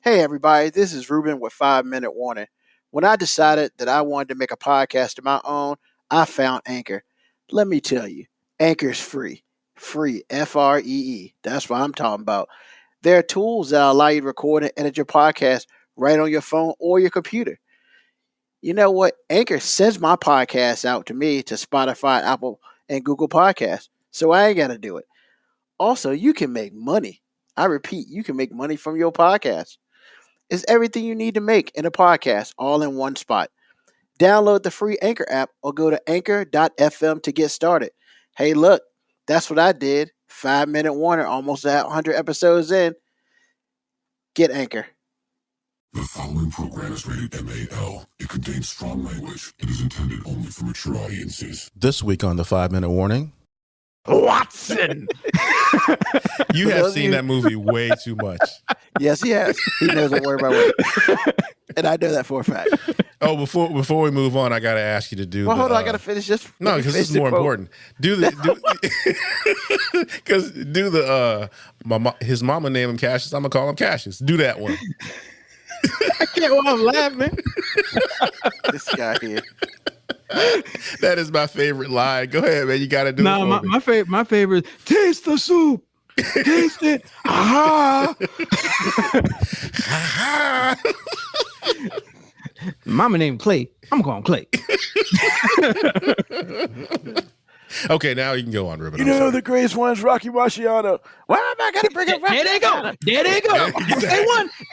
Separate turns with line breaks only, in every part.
Hey, everybody, this is Ruben with 5 Minute Warning. When I decided that I wanted to make a podcast of my own, I found Anchor. Let me tell you, Anchor is free. Free, Free. That's what I'm talking about. There are tools that allow you to record and edit your podcast right on your phone or your computer. You know what? Anchor sends my podcast out to me to Spotify, Apple, and Google Podcasts, so I ain't got to do it. Also, you can make money. I repeat, you can make money from your podcast. It's everything you need to make in a podcast all in one spot. Download the free Anchor app or go to anchor.fm to get started. Hey, look, that's what I did. 5 Minute Warning, almost 100 episodes in. Get Anchor.
The following program is rated MAL. It contains strong language. It is intended only for mature audiences.
This week on the 5 Minute Warning,
Watson.
you have seen that movie way too much.
Yes, he has. He knows a word by word. And I know that for a fact.
Oh, before we move on, I got to ask you to do.
Well, hold on. I got to finish this.
No, because this is more important. Do his mama named him Cassius. I'm gonna call him Cassius. Do that one.
I can't while I'm laughing.
This guy here.
That is my favorite line. Go ahead, man. You got to do it.
My favorite. Taste the soup. Taste it. Ah. Mama named Clay. I'm going Clay.
Okay, now you can go on, Ruben.
You know the greatest one's Rocky Marciano. Why am I going to bring it back?
There they go. There they go.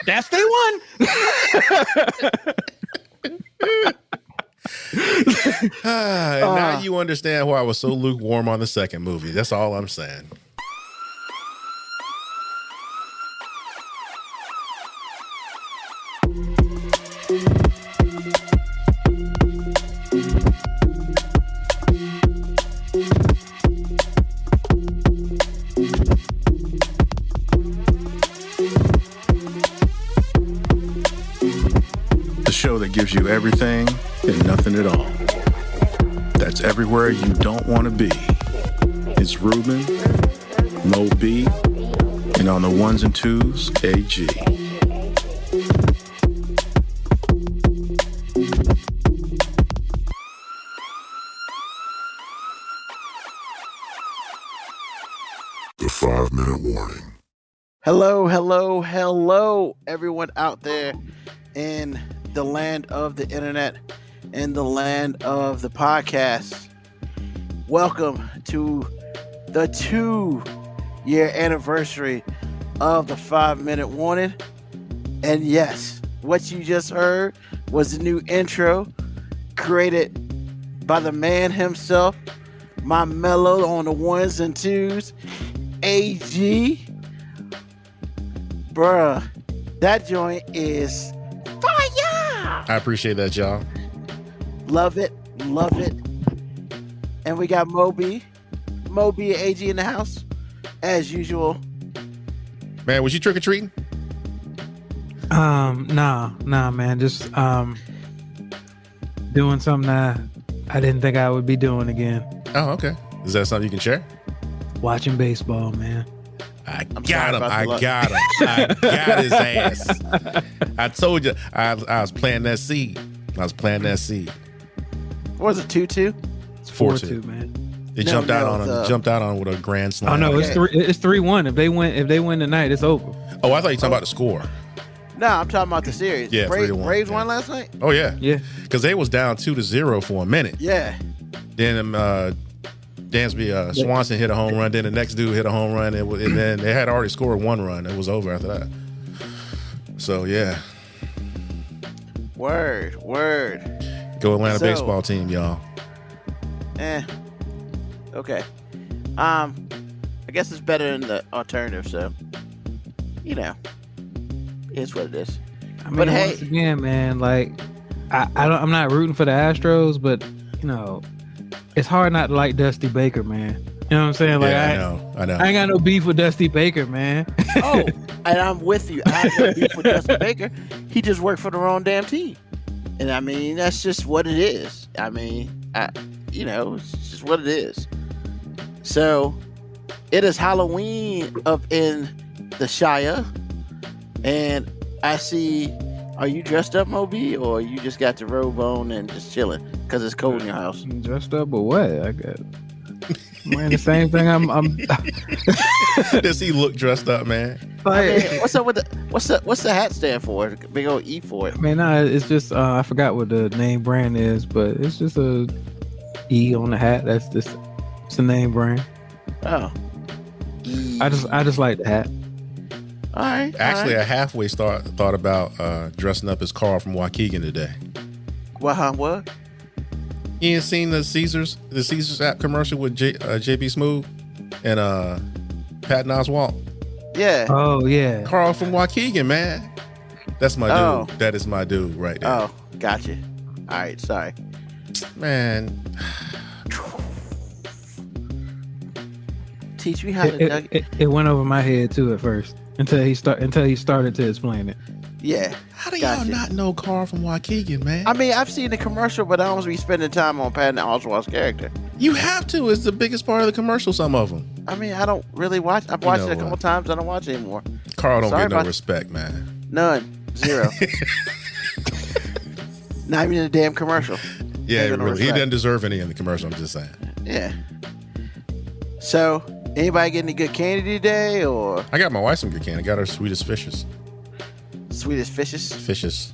That's they won.
Now you understand why I was so lukewarm on the second movie. That's all I'm saying. The show that gives you everything and nothing at all. That's everywhere you don't want to be. It's Ruben, Mo B, and on the ones and twos, AG.
The 5-minute warning.
Hello, everyone out there in the land of the internet, in the land of the podcast. Welcome to the 2-year anniversary of the 5-minute warning. And yes, what you just heard was the new intro created by the man himself, my mellow on the ones and twos, AG. Bruh, that joint is fire!
I appreciate that, y'all.
Love it. And we got Moby and AG in the house, as usual.
Man, was you trick-or-treating?
Nah, man. Just doing something that I didn't think I would be doing again.
Oh, okay. Is that something you can share?
Watching baseball, man.
I got him. I got his ass. I told you I was planting that seed. What
was it, 2-2?
It's 4-2, man.
It jumped out on with a grand slam.
Oh no, it's 3-1. If they win tonight, it's over.
Oh, I thought you were talking about the score.
No, I'm talking about the series.
Yeah, 3-1.
Braves won last night?
Oh yeah.
Yeah.
Because they was down 2-0 for a minute.
Yeah.
Then Dansby Swanson hit a home run. Then the next dude hit a home run, and then they had already scored one run. It was over after that. So yeah.
Word.
Go Atlanta baseball team, y'all.
Okay. I guess it's better than the alternative, so it's what it is.
I mean,
but hey,
once again, man, like I'm not rooting for the Astros, but it's hard not to like Dusty Baker, man. You know what I'm saying? Like,
yeah, I know.
I ain't got no beef with Dusty Baker, man.
Oh, and I'm with you. I have no beef with Dusty Baker. He just worked for the wrong damn team. And I mean, that's just what it is. I mean, it's just what it is. So, it is Halloween up in the Shire. And I see. Are you dressed up, Moby, or you just got the robe on and just chilling because it's cold in your house?
You dressed up or what? I'm wearing the same thing. I'm
Does he look dressed up, man?
I mean, what's up with what's the hat stand for? Big old E for it.
Man, nah, it's just I forgot what the name brand is, but it's just a E on the hat. That's just it's the name brand.
Oh,
I just like the hat.
all right.
Actually,
all
I halfway thought about dressing up as Carl from Waukegan today.
right. What?
You ain't seen the Caesars app commercial with JB Smooth and Patton Oswalt?
Yeah.
Oh yeah.
Carl from Waukegan, man. That's my
Oh.
dude. That is my dude right there.
Oh, gotcha. All right. Sorry.
Man,
Teach me how to.
It went over my head too at first until he started to explain it.
Yeah.
how do y'all
Gotcha.
not know Carl from Waukegan, man?
I mean, I've seen the commercial, but I don't be spending time on Patton Oswalt's character.
You have to. It's the biggest part of the commercial, some of them.
I mean, I don't really watch. I've watched
know
it a couple
what?
times. I don't watch it anymore.
Carl don't
Sorry
get no
about-
respect, man.
None. Zero. Not even in a damn commercial.
Yeah,
Ain't got no
really. He
respect.
doesn't deserve any in the commercial, I'm just saying.
Yeah. So, anybody get any good candy today, or
I got my wife some good candy. I got her sweetest fishes.
Swedish fishes?
Fishes.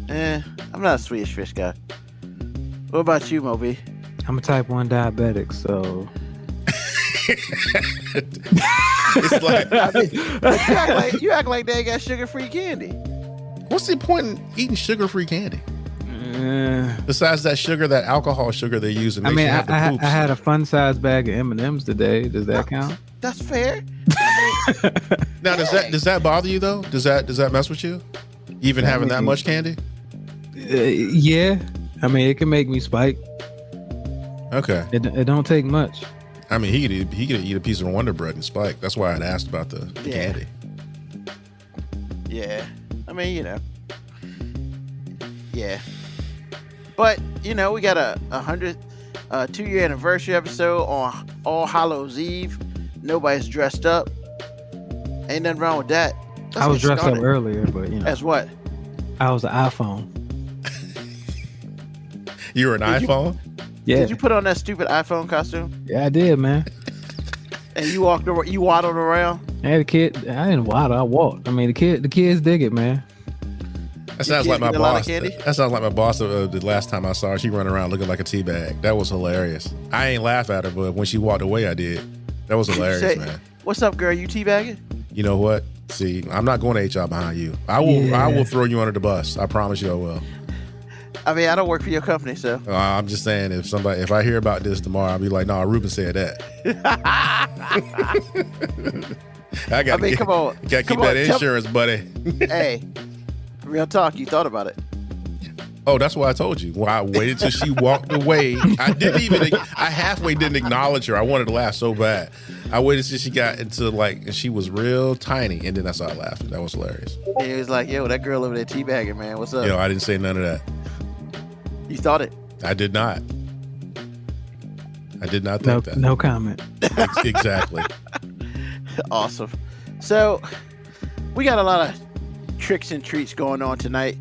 I'm not a Swedish fish guy. What about you, Moby?
I'm a type 1 diabetic, so
It's like,
You act like they ain't got sugar-free candy.
what's the point in eating sugar-free candy?
uh,
Besides that sugar, that alcohol sugar they use to
I
make
mean,
you have the
I
poops.
had a fun size bag of M&Ms today. Does that count?
That's fair.
Now, does that bother you though? Does that mess with you? Even
I
having that
mean-
much candy?
Yeah. I mean, it can make me spike.
Okay.
It don't take much.
I mean, he could eat a piece of Wonder Bread and spike. That's why I'd asked about the
Yeah.
candy.
Yeah. I mean, you know. Yeah. But, you know, we got a 2-year anniversary episode on All Hallows Eve. Nobody's dressed up. Ain't nothing wrong with that. Let's
I was
get
dressed
started.
up earlier, but you know,
As what?
I was an iPhone.
You're an
Did you-
iPhone?
Yeah,
Did you put on that stupid iPhone costume
yeah, I did, man.
and you waddled around?
I had a kid. I didn't waddle. I walked. I mean, the kids dig it, man.
That sounds
kid
like my
eat a lot of
boss.
candy?
That sounds like my boss the last time I saw her. She running around looking like a tea bag. That was hilarious. I ain't laugh at her, but when she walked away, I did. That was hilarious,
Say,
man.
What's up, girl? You teabagging?
You know what? See, I'm not going to HR behind you. I will throw you under the bus. I promise you I will.
I mean, I don't work for your company, so.
I'm just saying, if I hear about this tomorrow, I'll be like, no, Ruben said that. I got
I mean, come on.
Got to keep
Come
that
on, tell-
insurance, buddy.
Hey, real talk. You thought about it.
Oh, that's why I told you. Well, I waited till she walked away. I halfway didn't acknowledge her. I wanted to laugh so bad. I waited till she got into and she was real tiny, and then I started laughing. That was hilarious.
And he was like, yo, that girl over there teabagging, man. What's up?
You know, I didn't say none of that.
You thought it.
I did not. I did not
No,
think that.
no comment.
Exactly.
Awesome. So, we got a lot of tricks and treats going on tonight.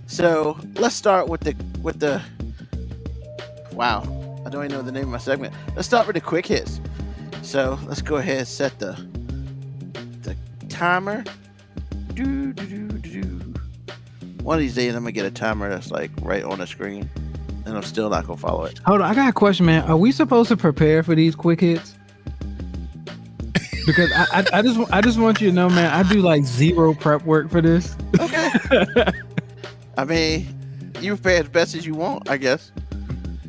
So, let's start with the wow. I don't even know the name of my segment. Let's start with the quick hits. So, let's go ahead and set the timer. One of these days I'm going to get a timer that's like right on the screen, and I'm still not going to follow it.
Hold on, I got a question, man. Are we supposed to prepare for these quick hits? Because I just want you to know, man. I do like zero prep work for this.
Okay. I mean, you prepare as best as you want, I guess.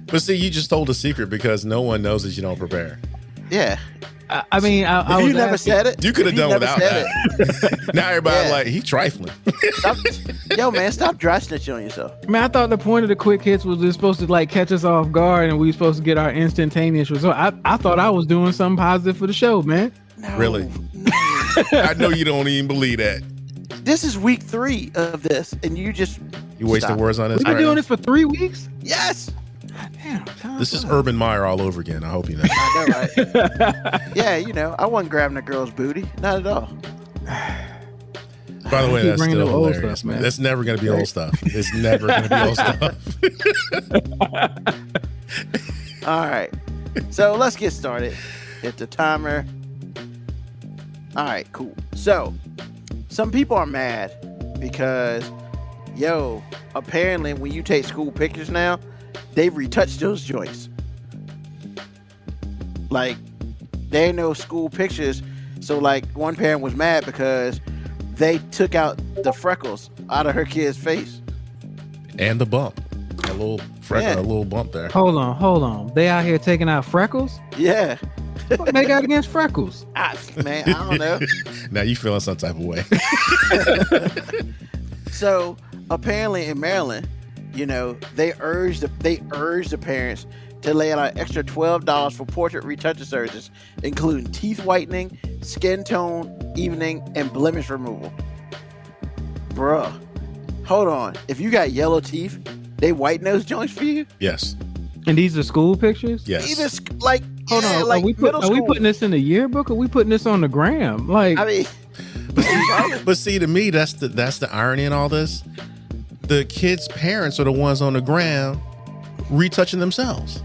But see, you just told a secret because no one knows that you don't prepare.
Yeah.
I mean, I
If
was
you never
asking-
said it,
You could have
if you
done
never
without
said
that. Now everybody's
Yeah.
like, he trifling.
Stop, yo, man, stop dry snitching on yourself.
Man, I thought the point of the quick hits was they're supposed to like catch us off guard, and we supposed to get our instantaneous result. I thought I was doing something positive for the show, man.
No,
Really?
no.
I know you don't even believe that.
This is week 3 of this, and you just
You wasting
Stop.
words on this.
We've been
right
doing
now?
this for 3 weeks.
yes.
Damn,
This is Urban Meyer all over again. I hope you know.
I know, right? Yeah, you know, I wasn't grabbing a girl's booty, not at all.
By the way,
Keep
that's
bringing
still
up old
hilarious,
stuff,
man.
man.
That's never going to be old stuff. It's never going to be old stuff.
All right. So let's get started. Hit the timer. All right, cool. So some people are mad because, apparently when you take school pictures now, they've retouched those joints. Like, there ain't no school pictures. So, like, one parent was mad because they took out the freckles out of her kid's face.
And the bump. A little freckle, a little bump there.
Hold on. They out here taking out freckles?
Yeah.
What they got against freckles?
Man, I don't know.
Now you feeling some type of way.
So, apparently in Maryland, they urged the parents to lay out an extra $12 for portrait retouching services, including teeth whitening, skin tone evening, and blemish removal. Bruh, hold on. If you got yellow teeth, they whiten those joints for you?
Yes.
And these are school pictures?
Yes.
Either, like,
Hold on.
like
are we putting this in the yearbook or are we putting this on the gram? Like,
I mean,
But see, to me, that's the irony in all this. The kids' parents are the ones on the ground retouching themselves,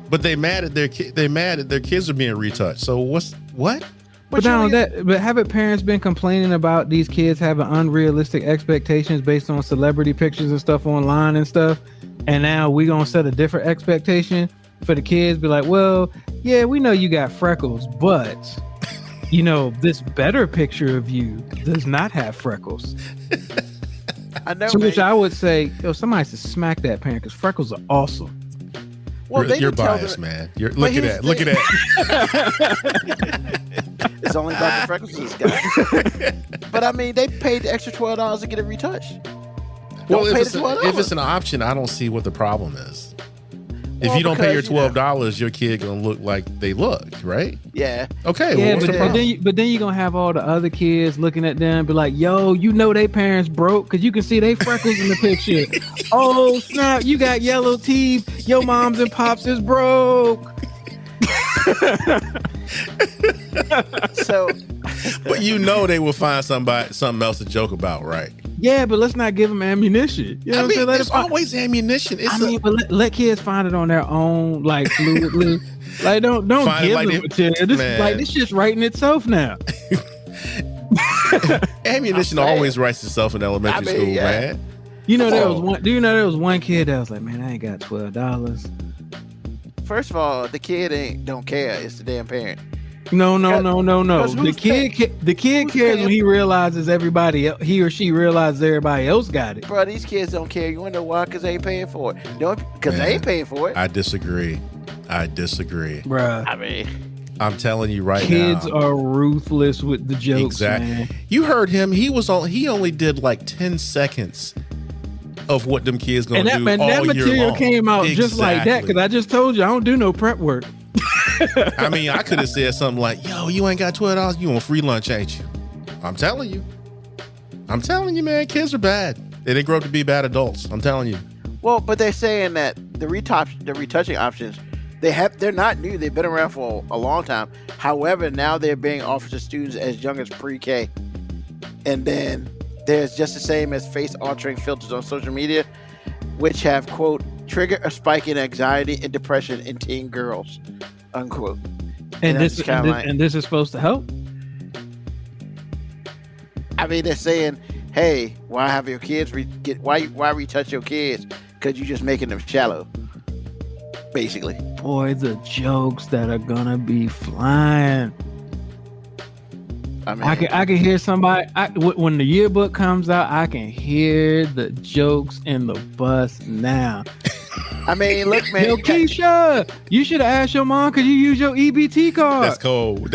but they mad at their kids are being retouched. So what?
but haven't parents been complaining about these kids having unrealistic expectations based on celebrity pictures and stuff online and stuff? And now we gonna set a different expectation for the kids. Be like, well, yeah, we know you got freckles, but this better picture of you does not have freckles.
I know.
To which I would say, somebody should smack that parent because freckles are awesome.
Well,
You're biased, man. Look at that.
It's only about the freckles, this guy. But I mean, they paid the extra $12 to get it retouched.
Well,
Don't pay
if
the $12.
it's an option, I don't see what the problem is. If
Well,
you don't pay your
because,
$12, your kid gonna look like they look, right?
Yeah.
Okay.
Yeah,
well, what's the problem?
but then you're gonna have all the other kids looking at them and be like, yo, they parents broke because you can see they freckles in the picture. Oh snap, you got yellow teeth, your moms and pops is broke.
So,
But they will find something else to joke about, right?
Yeah, but let's not give them ammunition. You know what I'm saying?
There's always ammunition.
But let kids find it on their own, like fluidly. Like don't give them material. This shit's writing itself now.
Ammunition always writes itself in elementary school, man.
There was one kid that was like, man, I ain't got $12.
first of all, the kid don't care. It's the damn parent.
No. The kid cares when he realizes he or she realizes everybody else got it.
Bro, these kids don't care. You want to know why? Because they ain't paying for it. Because they ain't paying for it.
I disagree.
Bruh.
I mean,
I'm telling you right
Kids
now.
are ruthless with the jokes,
Exactly.
man.
You heard him. He only did like 10 seconds of what them kids gonna do
And
all
that
year
material
long.
came out just like that because I just told you I don't do no prep work.
I mean, I could have said something like, yo, you ain't got $12. You want free lunch, ain't you? I'm telling you, man, kids are bad. They didn't grow up to be bad adults. I'm telling you.
well, but they're saying that the retouching options, they're not new. They've been around for a long time. However, now they're being offered to students as young as pre-K. And then there's just the same as face altering filters on social media, which have, quote, triggered a spike in anxiety and depression in teen girls, unquote.
And this is supposed to help?
I mean, they're saying, hey, why have your kids why retouch your kids? Because you're just making them shallow, basically.
Boy, the jokes that are gonna be flying.
I mean,
I can hear somebody when the yearbook comes out. I can hear the jokes in the bus now.
I mean, look, man.
Yo, Keisha, you should have asked your mom could you use your EBT card.
That's cold.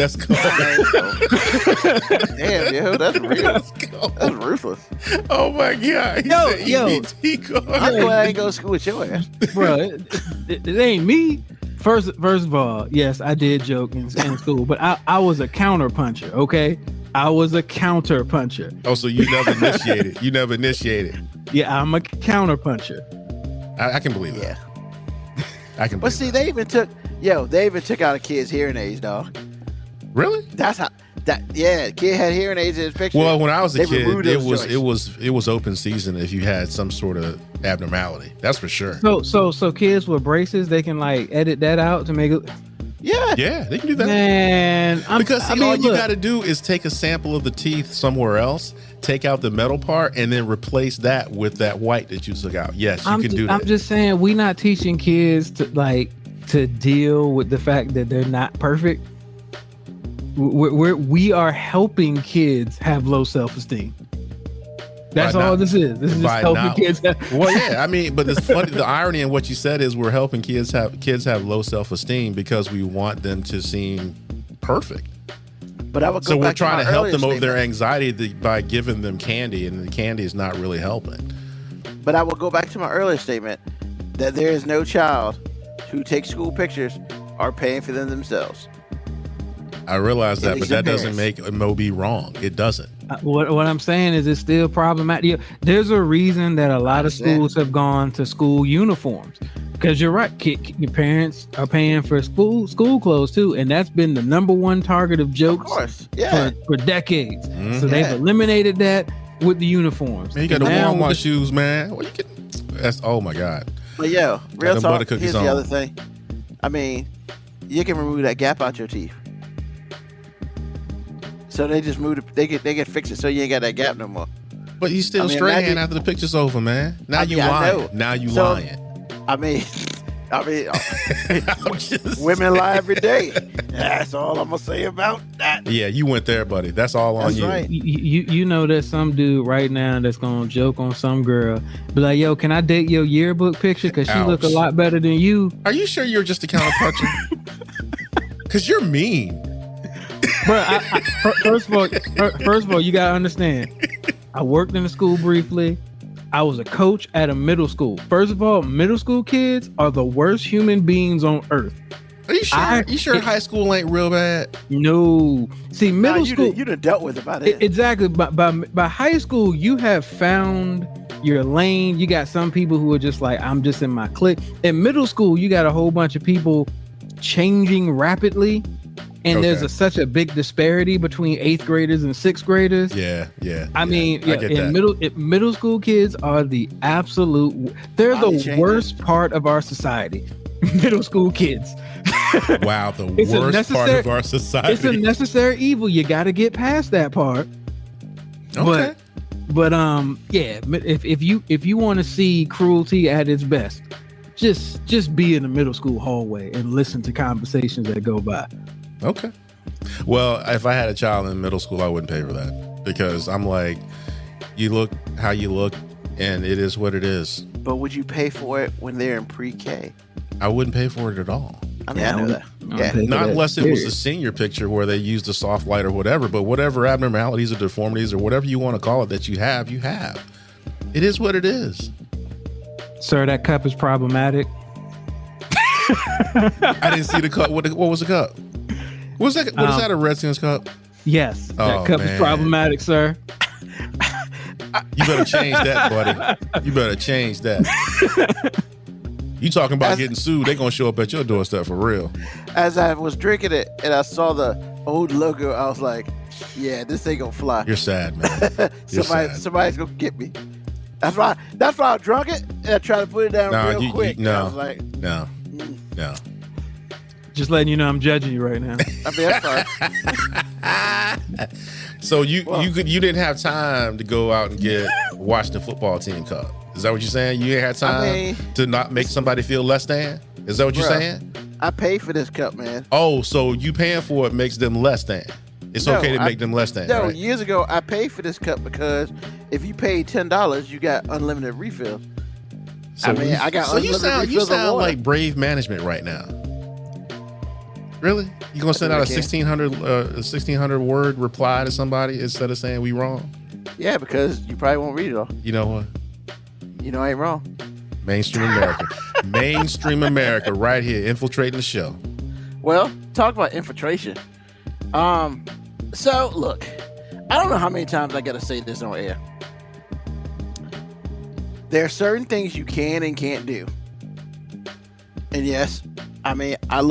Damn, yo, that's real. That's ruthless.
Oh my God. He
Yo,
said
yo.
EBT card.
I'm glad I ain't go to school with your ass.
Bro, it ain't me. First of all, yes, I did joke in school, but I was a counter puncher. Okay, I was a counter puncher.
Oh, so you never initiated? You never initiated?
Yeah, I'm a counter puncher.
I can believe that. I can.
But see, they even took out a kid's hearing aids, dog.
Really?
That's Kid had hearing aids in his picture.
Well, when I was a
They
kid,
removed
it
those
was
joints.
open season if you had some sort of abnormality. That's for sure.
So kids with braces, they can like edit that out to make it.
Yeah, they can do that.
Man,
Because all you got to do is take a sample of the teeth somewhere else, take out the metal part, and then replace that with that white that you took out. Yes, you can do that.
I'm just saying, we not teaching kids to deal with the fact that they're not perfect. We are helping kids have low self-esteem. That's all this is. This is just helping kids.
Well, yeah, I mean, but it's funny. The irony in what you said is we're helping kids have low self-esteem because we want them to seem perfect.
But I would go
So we're
back
trying to
my
help
earlier
them over their
statement.
anxiety by giving them candy, and the candy is not really helping.
But I will go back to my earlier statement that there is no child who takes school pictures are paying for them themselves.
I realize that,
It
but
is
that
your
doesn't make Moby wrong. It doesn't.
What I'm saying is it's still problematic. There's a reason that a lot of schools have gone to school uniforms. Because you're right, your parents are paying for school clothes too, and that's been the number one target of jokes for decades.
Mm-hmm.
So they've eliminated that with the uniforms.
Man, you got the
Now
Walmart
with
shoes, man. What you get? That's oh my god.
But yo, real
them
talk.
butter cookies
Here's the
on.
other thing. I mean, you can remove that gap out your teeth. So they just moved. They can fix it so you ain't got that gap no more.
But you still straight hand after the picture's over, man. Now you lying. Now you lying.
I mean,
I'm just
women lie every day. That's all I'm gonna say about that.
Yeah, you went there, buddy. That's all on
That's
you.
right.
You know there's some dude right now that's gonna joke on some girl, be like, "Yo, can I date your yearbook picture? Cause she look a lot better than you."
Are you sure you're just a counterpuncher? Because you're mean.
Bro, first of all, you gotta understand. I worked in a school briefly. I was a coach at a middle school. First of all, middle school kids are the worst human beings on earth.
Are you sure? You sure high school ain't real bad?
No. See, middle school.
You done dealt with it by then.
Exactly. By high school, you have found your lane. You got some people who are just like, I'm just in my clique. In middle school, you got a whole bunch of people changing rapidly. And there's such a big disparity between 8th graders and 6th graders.
Yeah.
I mean,
I get that.
middle school kids are the absolute. They're the worst part of our society. Middle school kids.
Wow, the worst part of our society.
It's a necessary evil. You got to get past that part.
Okay.
But yeah. If you want to see cruelty at its best, just be in the middle school hallway and listen to conversations that go by.
Okay. Well, if I had a child in middle school, I wouldn't pay for that because I'm like, you look how you look, and it is what it is.
But would you pay for it when they're in pre-K?
I wouldn't pay for it at all.
I mean, I know that. Yeah.
Not unless it was a senior picture where they used a soft light or whatever, but whatever abnormalities or deformities or whatever you want to call it that you have, you have. It is what it is.
Sir, that cup is problematic.
I didn't see the cup. What was the cup? What is that, a Redskins cup?
Yes. That cup is problematic, sir.
You better change that, buddy. You better change that. You talking about getting sued, they going to show up at your doorstep for real.
As I was drinking it and I saw the old logo, I was like, yeah, this ain't going to fly.
You're sad, man.
Somebody's going to get me. That's why I drunk it and I tried to put it down real quick. I was like,
no.
Just letting you know I'm judging you right now.
I mean, that's fine.
So you didn't have time to go out and get Washington football team cup. Is that what you're saying? You ain't had time to not make somebody feel less than? Is that what you're saying?
I paid for this cup, man.
Oh, so you paying for it makes them less than. It's okay to make them less than.
No,
right?
years ago I paid for this cup because if you paid $10, you got unlimited refills.
So
I got unlimited refills.
You sound like Brave Management right now. Really? You gonna send out a 1600 word reply to somebody instead of saying we wrong?
Yeah, because you probably won't read it all.
You know what?
You know I ain't wrong.
Mainstream America. Mainstream America right here infiltrating the show.
Well, talk about infiltration. So look, I don't know how many times I gotta say this on air. There are certain things you can and can't do. And yes, I mean, I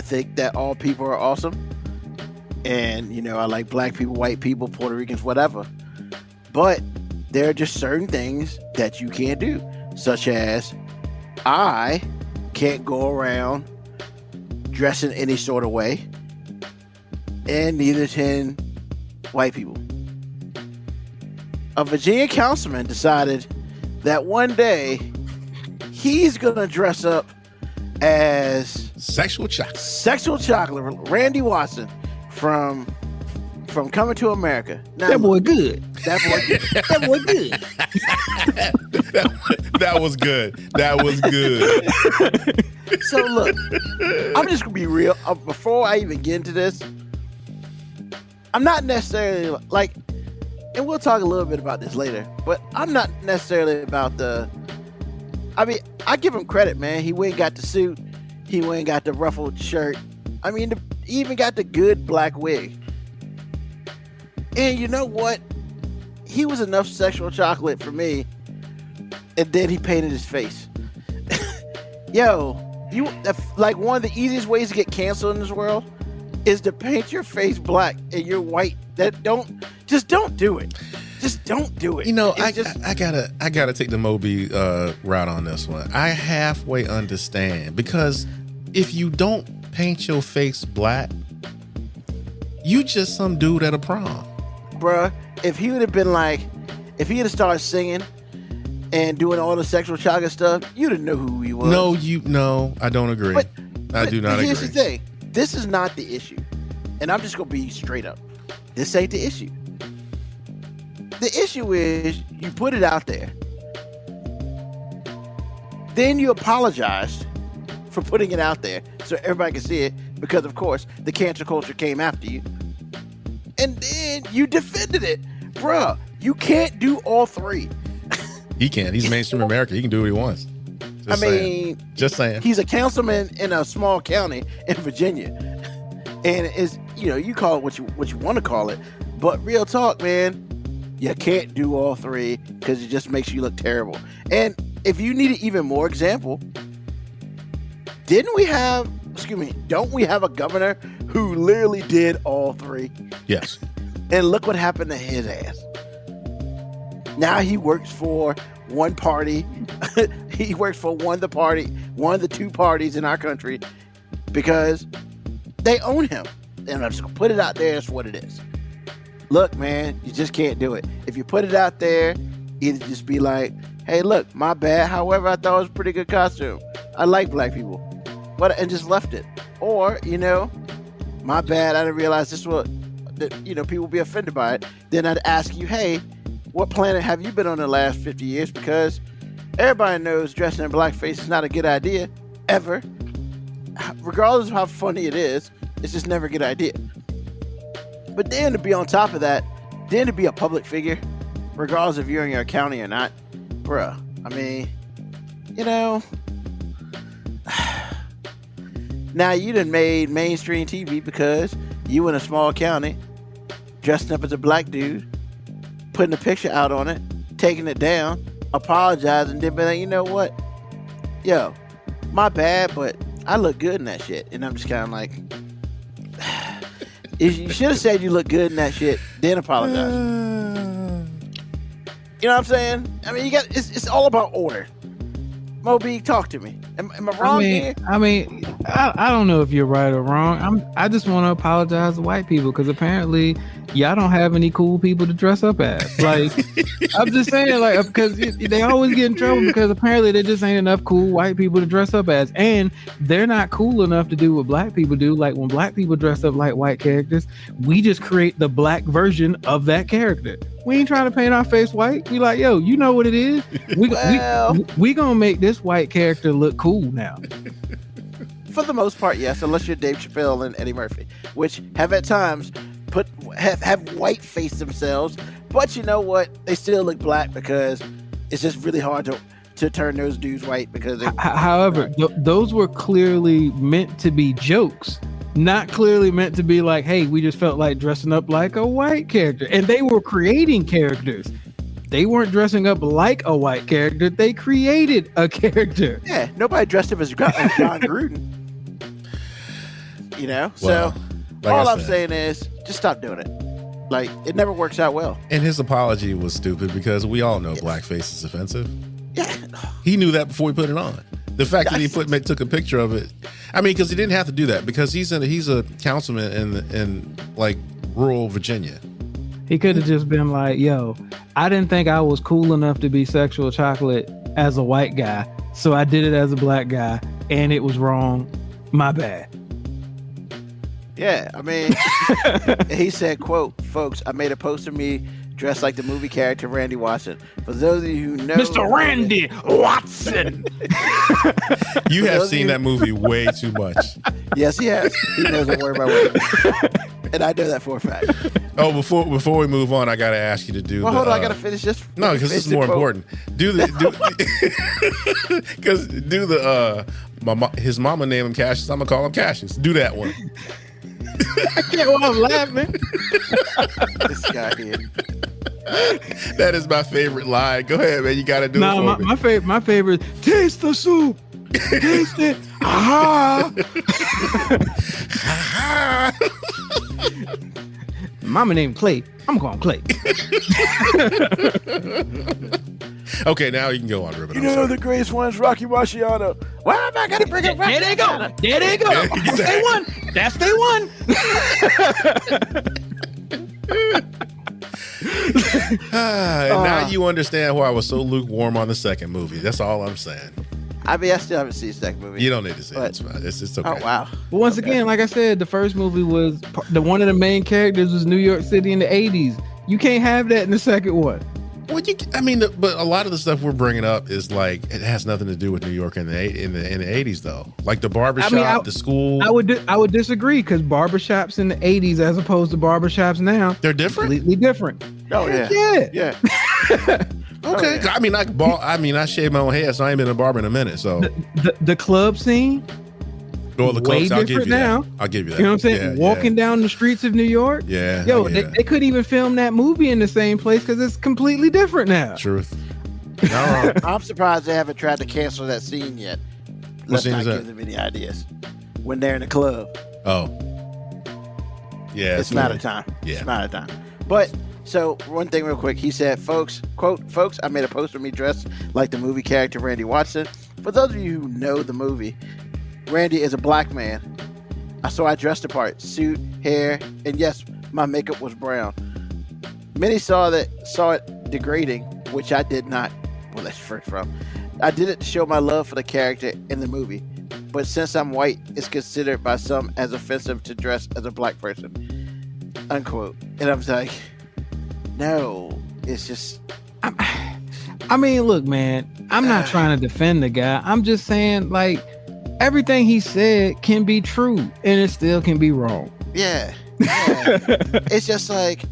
think that all people are awesome. And, I like black people, white people, Puerto Ricans, whatever. But there are just certain things that you can't do, such as I can't go around dressing any sort of way, and neither can white people. A Virginia councilman decided that one day he's going to dress up as
Sexual chocolate.
Sexual Chocolate, Randy Watson from Coming to America. Now,
That boy good.
That boy, that boy good.
That was good. That was good.
So look, I'm just gonna be real. Before I even get into this, I'm not necessarily like, and we'll talk a little bit about this later, but I'm not necessarily about I give him credit, man. He went and got the suit. He went and got the ruffled shirt. He even got the good black wig. And you know what? He was enough sexual chocolate for me. And then he painted his face. Yo, like one of the easiest ways to get canceled in this world is to paint your face black and you're white. Don't do it. Just don't do it.
I gotta take the Moby route on this one. I halfway understand, because if you don't paint your face black, you just some dude at a prom.
Bruh, if he would have been like, if he had started singing and doing all the sexual chocolate stuff, you'd have know who he was.
No, I don't agree. I do not agree.
Here's the thing. This is not the issue. And I'm just going to be straight up. This ain't the issue. The issue is you put it out there. Then you apologized for putting it out there so everybody can see it, because, of course, the cancel culture came after you. And then you defended it. Bruh, you can't do all three.
He can. He's mainstream America. He can do what he wants. Just saying.
He's a councilman in a small county in Virginia. And it's, you call it what you want to call it. But real talk, man, you can't do all three because it just makes you look terrible. And if you need an even more example, don't we have a governor who literally did all three?
Yes.
And look what happened to his ass. Now he works for one party. He works for one of the two parties in our country, because they own him. And I'm just gonna put it out there as what it is. Look, man, you just can't do it. If you put it out there, either just be like, hey, look, my bad. However, I thought it was a pretty good costume. I like black people. And just left it. Or, my bad, I didn't realize this was, people be offended by it. Then I'd ask you, hey, what planet have you been on the last 50 years? Because everybody knows dressing in blackface is not a good idea, ever. Regardless of how funny it is, it's just never a good idea. But then to be on top of that, then to be a public figure, regardless if you're in your county or not, bruh, now you done made mainstream TV because you in a small county, dressing up as a black dude, putting a picture out on it, taking it down, apologizing, then be like, you know what? Yo, my bad, but I look good in that shit. And I'm just kind of like, you should have said you look good in that shit, then apologize. You know what I'm saying? It's all about order. Moby, talk to me. Am I wrong here?
I don't know if you're right or wrong. I just want to apologize to white people, because apparently y'all don't have any cool people to dress up as. Like, I'm just saying, like, because they always get in trouble because apparently there just ain't enough cool white people to dress up as, and they're not cool enough to do what black people do. Like, when black people dress up like white characters, we just create the black version of that character. We ain't trying to paint our face white. We like, yo, you know what it is. We gonna make this white character look cool now.
For the most part, yes, unless you're Dave Chappelle and Eddie Murphy, which have at times have white faced themselves, but you know what? They still look black because it's just really hard to turn those dudes white because.
However, those were clearly meant to be jokes. Not clearly meant to be like, hey, we just felt like dressing up like a white character. And they were creating characters. They weren't dressing up like a white character. They created a character.
Yeah, nobody dressed up as John Gruden.
Well, Like
All
I
I'm
said.
saying is, just stop doing it. Like, it never works out well.
And his apology was stupid because we all know blackface is offensive.
Yeah.
He knew that before he put it on. The fact that he took a picture of it, I mean, because he didn't have to do that because he's a councilman in like rural Virginia.
He could have just been like, "Yo, I didn't think I was cool enough to be sexual chocolate as a white guy, so I did it as a black guy, and it was wrong. My bad."
Yeah, I mean, he said, quote, "Folks, I made a post of me dressed like the movie character Randy Watson. For those of you who know...
Mr. Randy Watson!
You have seen that movie way too much.
Yes, he has. He doesn't worry about what he means. And I know that for a fact.
Oh, before we move on, I got to ask you to do
hold on, I got to finish this.
No, because this is more important. His mama named him Cassius. I'm going to call him Cassius. Do that one.
I can't while I'm laughing.
This guy here.
That is my favorite line. Go ahead, man. You got to do it for me.
My favorite. Taste the soup. Taste it. Ah. Mama named Clay. I'm going Clay.
Okay, now you can go on, Ruben.
You know the greatest one's Rocky Marciano. Why am I gonna bring it?
There they go. There they go. That's they won. That's they won.
And now you understand why I was so lukewarm on the second movie. That's all I'm saying.
I mean, I still haven't seen the second movie.
You don't need to see it. It's fine. It's okay.
Oh wow.
But once again, like I said, the first movie was one of the main characters was New York City in the 80s. You can't have that in the second one.
Well, but a lot of the stuff we're bringing up is like it has nothing to do with New York in the 80s though. Like the barbershop, the school.
I would disagree because barbershops in the 80s as opposed to barbershops now,
they're different.
Completely different.
Oh yeah.
Yeah.
Okay.
Oh, yeah.
I mean, I shaved my own head, so I ain't been a barber in a minute. So
the club scene.
Well, the clubs, I'll give you
now.
that. I'll give you that.
You know what I'm saying? Walking down the streets of New York.
Yeah.
Yo, they couldn't even film that movie in the same place because it's completely different now.
Truth.
No, I'm surprised they haven't tried to cancel that scene yet. Let's not give them any ideas. When they're in the club.
Oh. Yeah.
It's not a time.
Yeah.
It's not a time. But so one thing real quick, he said, quote, folks, I made a post of me dressed like the movie character Randy Watson. For those of you who know the movie, Randy is a black man. So I dressed the part, suit, hair, and yes, my makeup was brown. Many saw it degrading, which I did not. Well, that's first from. I did it to show my love for the character in the movie. But since I'm white, it's considered by some as offensive to dress as a black person. Unquote. And I was like, no, it's just.
I mean, look, man, I'm not trying to defend the guy. I'm just saying, like, everything he said can be true and it still can be wrong.
Yeah. It's just like,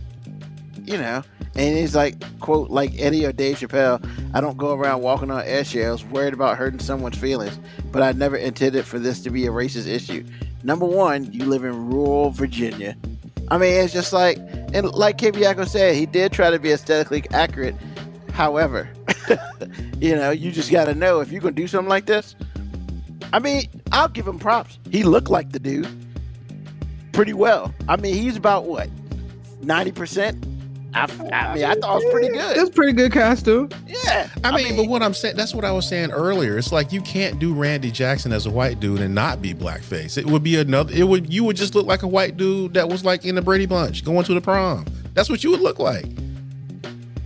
and he's like, quote, like Eddie or Dave Chappelle, I don't go around walking on eggshells worried about hurting someone's feelings, but I never intended for this to be a racist issue. Number one, you live in rural Virginia. I mean, it's just like, and like Kibiako said, he did try to be aesthetically accurate. However, you just got to know if you're going to do something like this. I mean, I'll give him props. He looked like the dude pretty well. I mean, he's about what, 90%? I thought it was pretty good.
It's pretty good costume.
Yeah.
I mean, but what I'm saying, that's what I was saying earlier. It's like you can't do Randy Jackson as a white dude and not be blackface. It would be you would just look like a white dude that was like in the Brady Bunch going to the prom. That's what you would look like.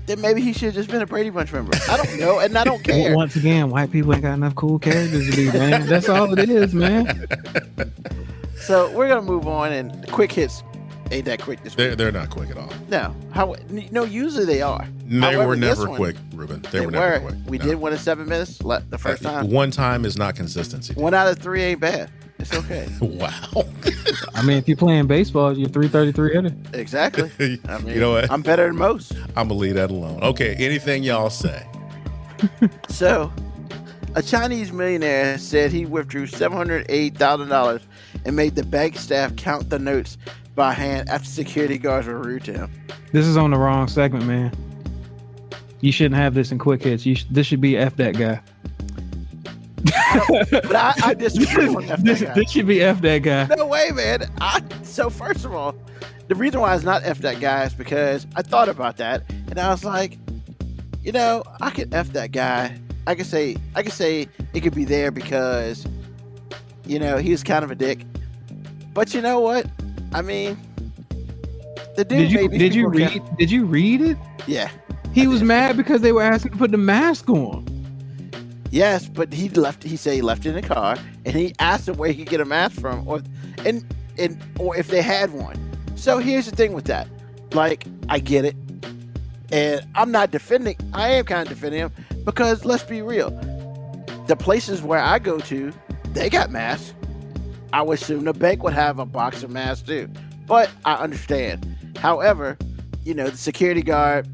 Then maybe he should have just been a Brady Bunch member. I don't know, and I don't care.
Once again, white people ain't got enough cool characters to be, man. That's all it is, man.
So we're gonna move on, and quick hits ain't that quick this week.
They're not quick at all.
No, usually they are.
They were never quick, Ruben. They were never quick.
We did one in 7 minutes the first time.
One time is not consistency.
1 out of 3 ain't bad. It's okay.
Wow.
I mean, if you're playing baseball, you're 333 hitter.
Exactly. I mean,
you know what?
I'm better than most.
I'm gonna leave that alone. Okay, anything y'all say.
So, a Chinese millionaire said he withdrew $708,000 and made the bank staff count the notes by hand after security guards were rude to him.
This is on the wrong segment, man. You shouldn't have this in quick hits. This should be F that guy.
But I disagree on F that guy.
This should be F that guy.
No way, man. So first of all, the reason why it's not F that guy is because I thought about that and I was like, I could F that guy. I could say it could be there because, he was kind of a dick. But you know what? I mean, the dude
did you read it?
Yeah.
He was mad because they were asking to put the mask on.
Yes, but he said he left it in the car and he asked him where he could get a mask from or if they had one. So here's the thing with that. Like, I get it. And I am kind of defending him because let's be real. The places where I go to, they got masks. I would assume the bank would have a box of masks too. But I understand. However, the security guard,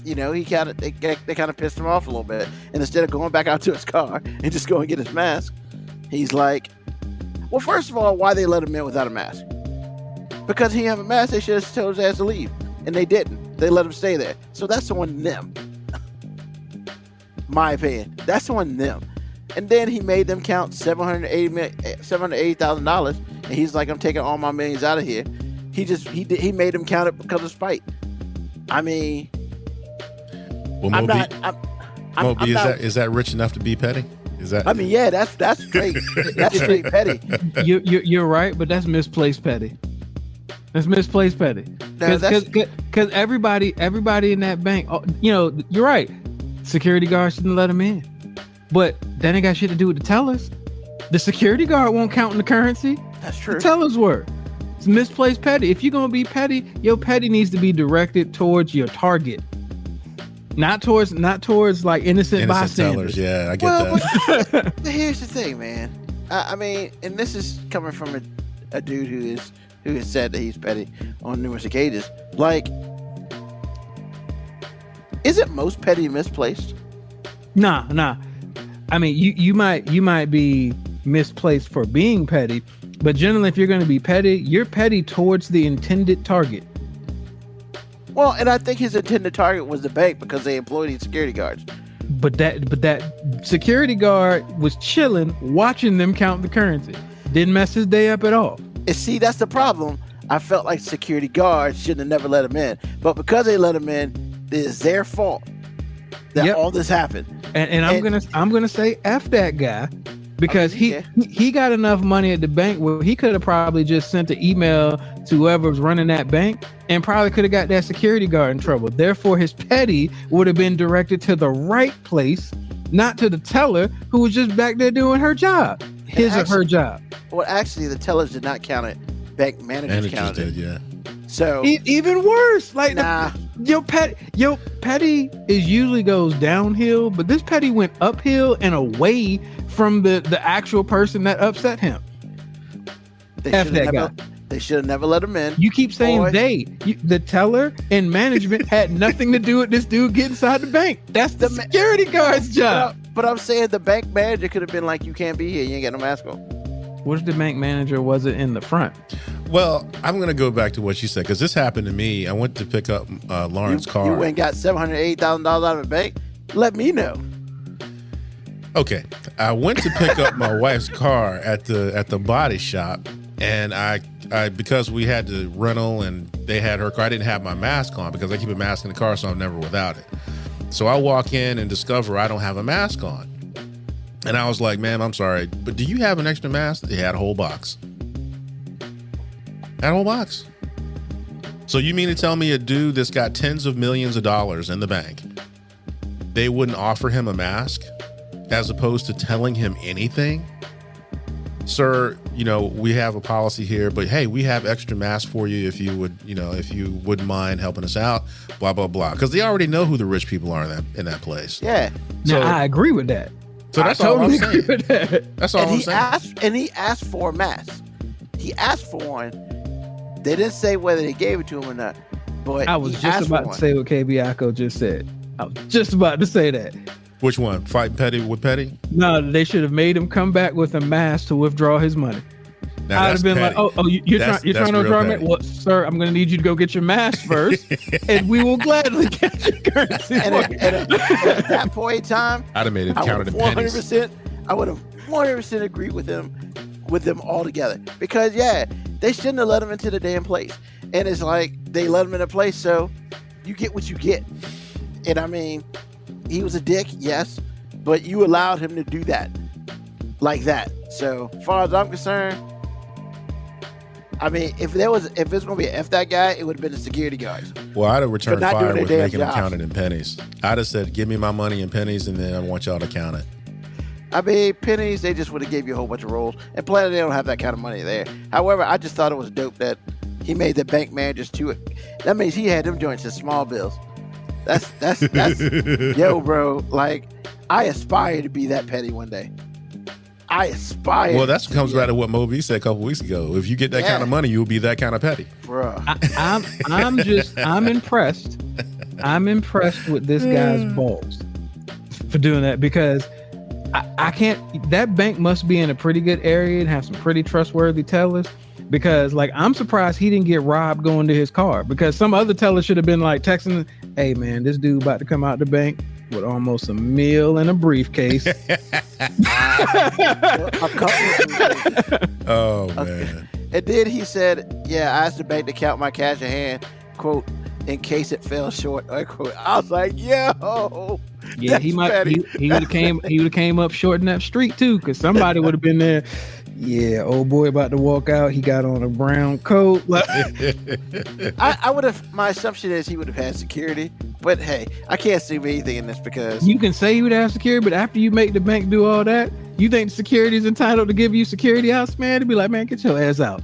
they kind of pissed him off a little bit. And instead of going back out to his car and just going and get his mask, he's like, well, first of all, why they let him in without a mask? Because he didn't have a mask, they should have told his ass to leave. And they didn't. They let him stay there. So that's on them. My opinion. That's on them. And then he made them count $780,000. And he's like, I'm taking all my millions out of here. He made them count it because of spite. I mean,
well, Moby, is that rich enough to be petty? Is that?
I mean, yeah, that's straight. That's straight petty.
You're right, but that's misplaced petty. That's misplaced petty. Because everybody in that bank, you're right. Security guard shouldn't let them in, but that ain't got shit to do with the tellers. The security guard won't count in the currency.
That's true.
The tellers were. It's misplaced petty. If you're gonna be petty, your petty needs to be directed towards your target, not towards like innocent bystanders.
Tellers. Yeah, I get that.
But here's the thing, man. I mean, and this is coming from a dude who has said that he's petty on numerous occasions. Like, isn't most petty misplaced?
Nah. I mean, you might be misplaced for being petty, but generally, if you're going to be petty, you're petty towards the intended target.
Well, and I think his intended target was the bank because they employed these security guards.
But that security guard was chilling, watching them count the currency. Didn't mess his day up at all.
And see, that's the problem. I felt like security guards shouldn't have never let him in. But because they let him in, it is their fault that all this happened.
And I'm gonna say F that guy because he got enough money at the bank where he could have probably just sent an email to whoever was running that bank and probably could have got that security guard in trouble. Therefore, his petty would have been directed to the right place, not to the teller who was just back there doing her job. Or her job.
Well, actually, the tellers did not count it. Bank managers counted.
Yeah.
So
even worse. Like,
nah.
Your petty is usually goes downhill, but this petty went uphill and away from the actual person that upset him.
They should have never let him in.
You keep saying the teller and management had nothing to do with this dude getting inside the bank. That's the security guard's job.
But I'm saying the bank manager could have been like, you can't be here. You ain't got no mask on.
What if the bank manager wasn't in the front?
Well, I'm going to go back to what you said because this happened to me. I went to pick up Lauren's car.
You went and got $780,000 out of the bank? Let me know.
Okay. I went to pick up my wife's car at the body shop, and I because we had the rental and they had her car, I didn't have my mask on because I keep a mask in the car, so I'm never without it. So I walk in and discover I don't have a mask on. And I was like, ma'am, I'm sorry, but do you have an extra mask? They had a whole box. Had a whole box. So you mean to tell me a dude that's got tens of millions of dollars in the bank, they wouldn't offer him a mask as opposed to telling him anything? Sir, we have a policy here, but hey, we have extra masks for you if you wouldn't mind helping us out, blah, blah, blah. Because they already know who the rich people are in that place.
Yeah.
So I agree with that.
So that's all I'm saying. That's all I'm saying.
He asked for a mask. He asked for one. They didn't say whether they gave it to him or not. But
I was just about to say what KB just said. I was just about to say that.
Which one? Fight petty with petty?
No, they should have made him come back with a mask to withdraw his money.
Now,
I'd have been
petty.
like, you're trying to withdraw me? Well, sir, I'm going to need you to go get your mask first, and we will gladly get your currency.
And at that point in time,
I'd have made it counted in pennies.
I would have 100% agreed with them altogether. Because yeah, they shouldn't have let him into the damn place. And it's like they let him in a place, so you get what you get. And I mean, he was a dick, yes, but you allowed him to do that like that. So as far as I'm concerned, I mean, if it's gonna be an F that guy, it would have been the security guards.
Well, I'd have returned
not
fire
doing
with
their damn
making them
jobs.
count it in pennies. I'd have said, give me my money in pennies, and then I want y'all to count it.
I mean, pennies, they just would have gave you a whole bunch of rolls. And Planet, they don't have that kind of money there. However, I just thought it was dope that he made the bank managers to it. That means he had them joints as small bills. That's yo, bro. Like, I aspire to be that petty one day. I aspire.
Well, that's what comes back to what Moby said a couple weeks ago. If you get that kind of money, you'll be that kind of petty.
Bro.
I'm impressed. I'm impressed with this guy's balls for doing that, because I can't. That bank must be in a pretty good area and have some pretty trustworthy tellers. Because like, I'm surprised he didn't get robbed going to his car, because some other teller should have been like texting, "Hey man, this dude about to come out the bank with almost a meal and a briefcase."
Oh man.
And then he said, "Yeah, I asked the bank to count my cash in hand, quote, in case it fell short, unquote." I was like, "Yo,
Yeah, he might. He would have came up short in that street too, because somebody would have been there. Yeah, old boy about to walk out. He got on a brown coat.
I would have. My assumption is he would have had security, but hey, I can't assume anything in this because
You can say you would have security, but after you make the bank do all that, you think the security is entitled to give you security house, man? To be like, man, get your ass out.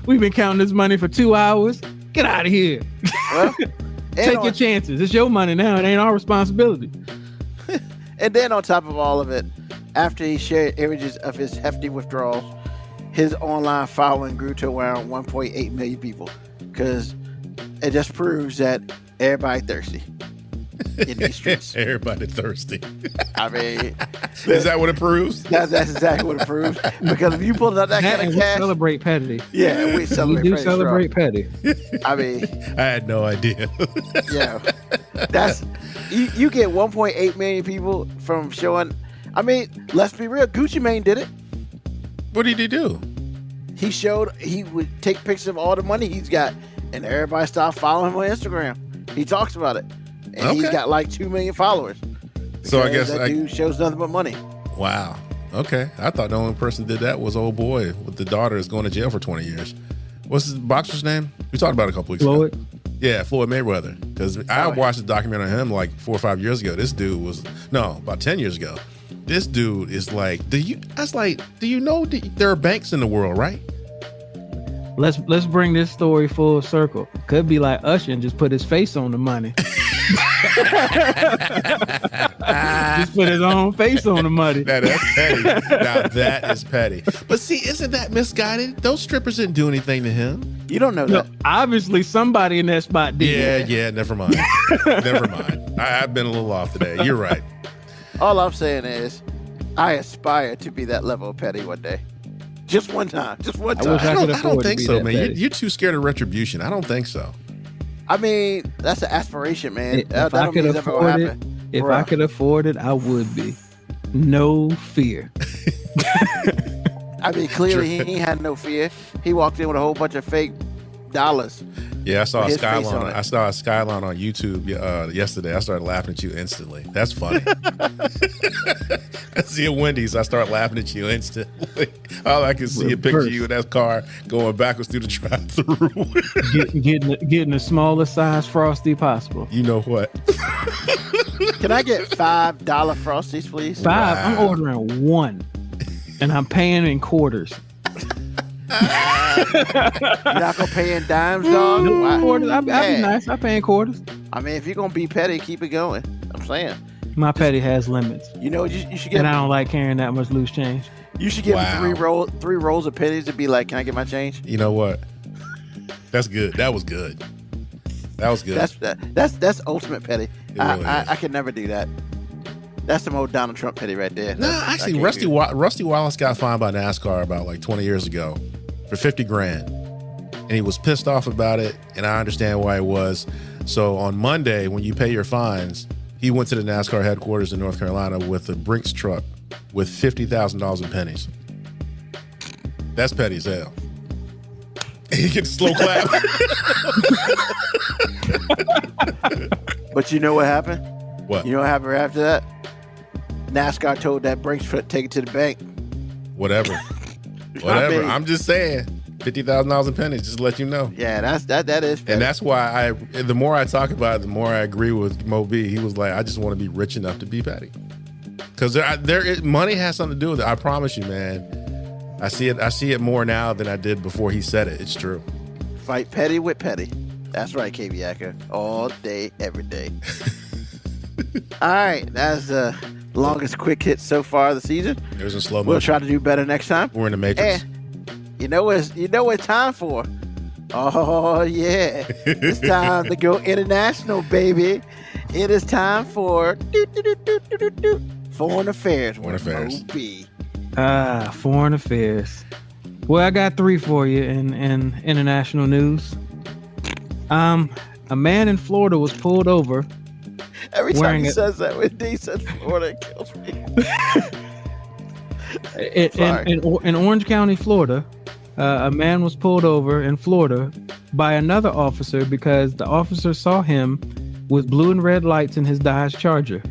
We've been counting this money for 2 hours. Get out of here.
well,
Take your chances. It's your money now. It ain't our responsibility.
And then on top of all of it, after he shared images of his hefty withdrawals, his online following grew to around 1.8 million people, because it just proves that everybody thirsty in these streets.
Everybody thirsty.
I mean,
Is that what it proves?
that's exactly what it proves. Because if you pull out that kind
And
of
we
cash,
celebrate petty.
yeah, we
We
celebrate.
do
pretty strong.
celebrate petty.
I mean,
I had no idea.
yeah, that's you get 1.8 million people from showing. I mean, let's be real. Gucci Mane did it.
What did he do?
He showed he would take pictures of all the money he's got, and everybody stopped following him on Instagram. He talks about it, and he's
Okay.
got like 2 million followers.
So I
Because
guess
that dude shows nothing but money.
wow. Okay. I thought the only person that did that was old boy with the daughter is going to jail for 20 years. What's his boxer's name? We talked about it a couple weeks ago.
Floyd.
Yeah, Floyd Mayweather. Because I watched a documentary on him like 4 or 5 years ago. This dude was about 10 years ago. This dude is like, do you know there are banks in the world, right?
Let's bring this story full circle. Could be like Usher and just put his face on the money. Just put his own face on the money.
Now, that's petty. Now that is petty. But see, isn't that misguided? Those strippers didn't do anything to him.
You don't know
No,
that.
obviously somebody in that spot did.
Yeah, never mind. Never mind. I've been a little off today. You're right.
All I'm saying is, I aspire to be that level of petty one day. Just one time. Just one
I wish
time.
I
could
don't
afford to
think
be
so,
that
man.
petty.
You're too scared of retribution. I don't think so.
I mean, that's an aspiration, man.
If
That
I
don't
could
mean it's ever gonna
afford it,
happen.
if I
Bruh.
could afford it, I would be. No fear.
I mean, clearly he had no fear. He walked in with a whole bunch of fake dollars.
Yeah, I saw a
With his face on
skyline.
it.
I saw a skyline on YouTube yesterday. I started laughing at you instantly. That's funny. I see a Wendy's. I start laughing at you instantly. All I can see a picture of you in that car going backwards through the drive-through.
Getting the smallest size Frosty possible.
You know what?
Can I get $5 Frosties, please?
5.
Wow.
I'm ordering 1, and I'm paying in quarters.
You're not gonna pay in dimes, dog? Why?
Quarters. I'll be
Yeah.
nice. I pay in quarters.
I mean, if you're gonna be petty, keep it going. I'm saying.
My petty has limits,
You know, you should get.
and I don't like carrying that much loose change.
You should get
Wow.
three rolls of pennies and be like, "Can I get my change?"
You know what? That's good. That was good. That was good.
That's ultimate petty.
It really is.
I could never do that. That's the most Donald Trump petty right there.
No,
I
actually,
can't
Rusty
do it.
Rusty Wallace got fined by NASCAR about like 20 years ago for 50 grand. And he was pissed off about it, and I understand why it was. So on Monday, when you pay your fines, he went to the NASCAR headquarters in North Carolina with a Brinks truck with $50,000 in pennies. That's petty as hell. He gets a slow clap.
But you know what happened?
What?
You know what happened right after that? NASCAR told that brakes for take it to the bank.
Whatever. Whatever. I'm just saying. $50,000 in pennies, just to let you know.
Yeah, that is petty.
And that's why the more I talk about it, the more I agree with Mo B. He was like, I just want to be rich enough to be petty. Because money has something to do with it. I promise you, man. I see it more now than I did before he said it. It's true.
Fight petty with petty. That's right, KB Acker. All day, every day. All right, that's the longest quick hit so far this season.
It was in slow motion.
We'll try to do better next time.
We're in the Matrix.
And you know what it's time for? Oh yeah, it's time to go international, baby. It is time for foreign affairs.
Foreign affairs.
Foreign affairs. Well, I got 3 for you in international news. A man in Florida was pulled over.
Every time he says that, when he says Florida, it kills me.
In Orange County, Florida, a man was pulled over in Florida by another officer because the officer saw him with blue and red lights in his Dodge Charger.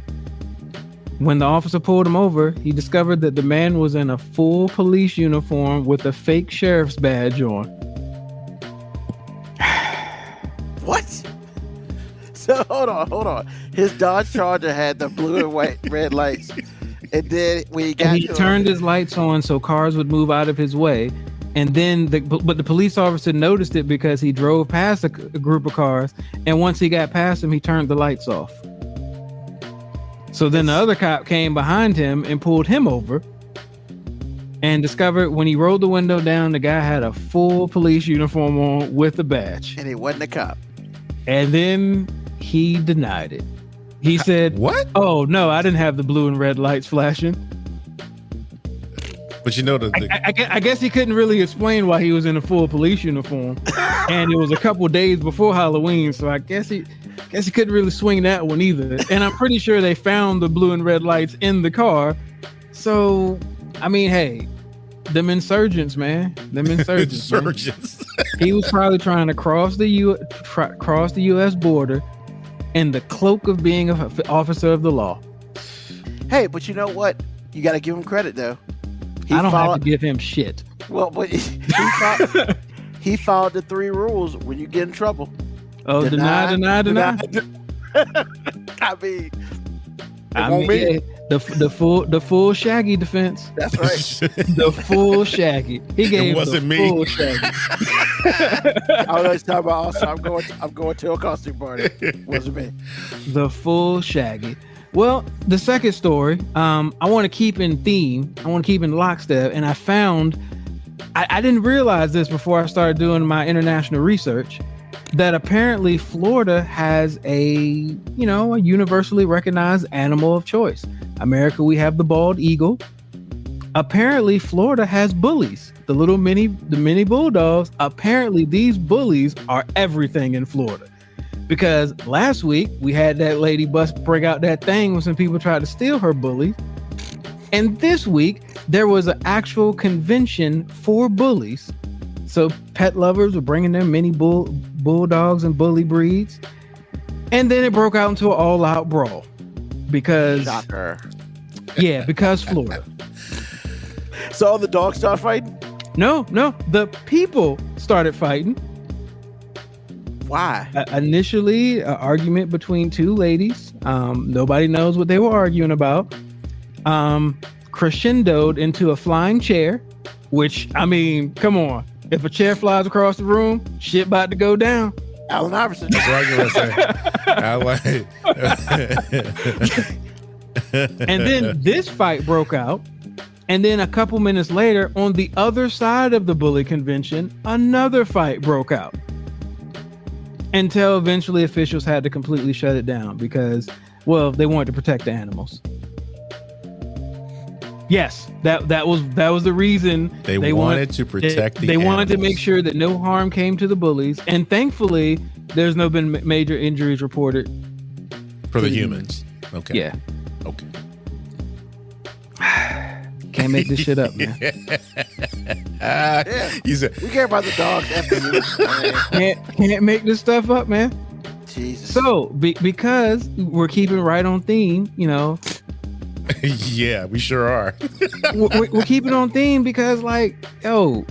When the officer pulled him over, he discovered that the man was in a full police uniform with a fake sheriff's badge on.
What? So hold on. His Dodge Charger had the blue and white red lights. And then when he
turned his lights on so cars would move out of his way. And then the police officer noticed it because he drove past a group of cars. And once he got past them, he turned the lights off. So then the other cop came behind him and pulled him over and discovered when he rolled the window down, the guy had a full police uniform on with a badge.
And he wasn't a cop.
And then he denied it. He said,
"What?
Oh, no, I didn't have the blue and red lights flashing."
But you know,
I guess he couldn't really explain why he was in a full police uniform. And it was a couple days before Halloween, so I guess he couldn't really swing that one either. And I'm pretty sure they found the blue and red lights in the car. So, I mean, hey, them insurgents, man.
Insurgents.
He was probably trying to cross the U.S. border in the cloak of being an officer of the law.
Hey, but you know what? You got to give him credit, though.
I don't have to give him shit.
Well, but he followed the 3 rules when you get in trouble.
Oh, deny.
I mean,
the full Shaggy defense.
That's right.
The full Shaggy. He gave
it wasn't
the
me.
Full Shaggy.
I was talking about also. I'm going to a costume party. Wasn't me.
The full Shaggy. Well, the second story, I want to keep in theme. I want to keep in lockstep, and I found I didn't realize this before I started doing my international research, that apparently Florida has a universally recognized animal of choice. America, we have the bald eagle. Apparently, Florida has bullies, the mini bulldogs. Apparently, these bullies are everything in Florida. Because last week we had that lady bring out that thing when some people tried to steal her bullies. And this week there was an actual convention for bullies. So pet lovers were bringing their mini bulldogs and bully breeds. And then it broke out into an all-out brawl. Because
Shocker.
Yeah, because Florida.
So all the dogs started fighting?
No, the people started fighting.
Why?
Initially, an argument between 2 ladies. Nobody knows what they were arguing about. Crescendoed into a flying chair, which, I mean, come on. If a chair flies across the room, shit about to go down.
Allen Iverson.
That's what I was gonna say.
And then this fight broke out. And then a couple minutes later, on the other side of the bully convention, another fight broke out. Until eventually officials had to completely shut it down because, well, they wanted to protect the animals. Yes, that was the reason
they wanted to protect
they wanted to make sure that no harm came to the bullies, and thankfully, there's no been major injuries reported
for the humans. Okay.
Yeah.
Okay.
Can't make this shit up, man.
He said,
We care about the dogs and the man.
Can't make this stuff up, man.
Jesus.
So because we're keeping right on theme, you know,
yeah, we sure are.
we're keeping on theme because, like, yo,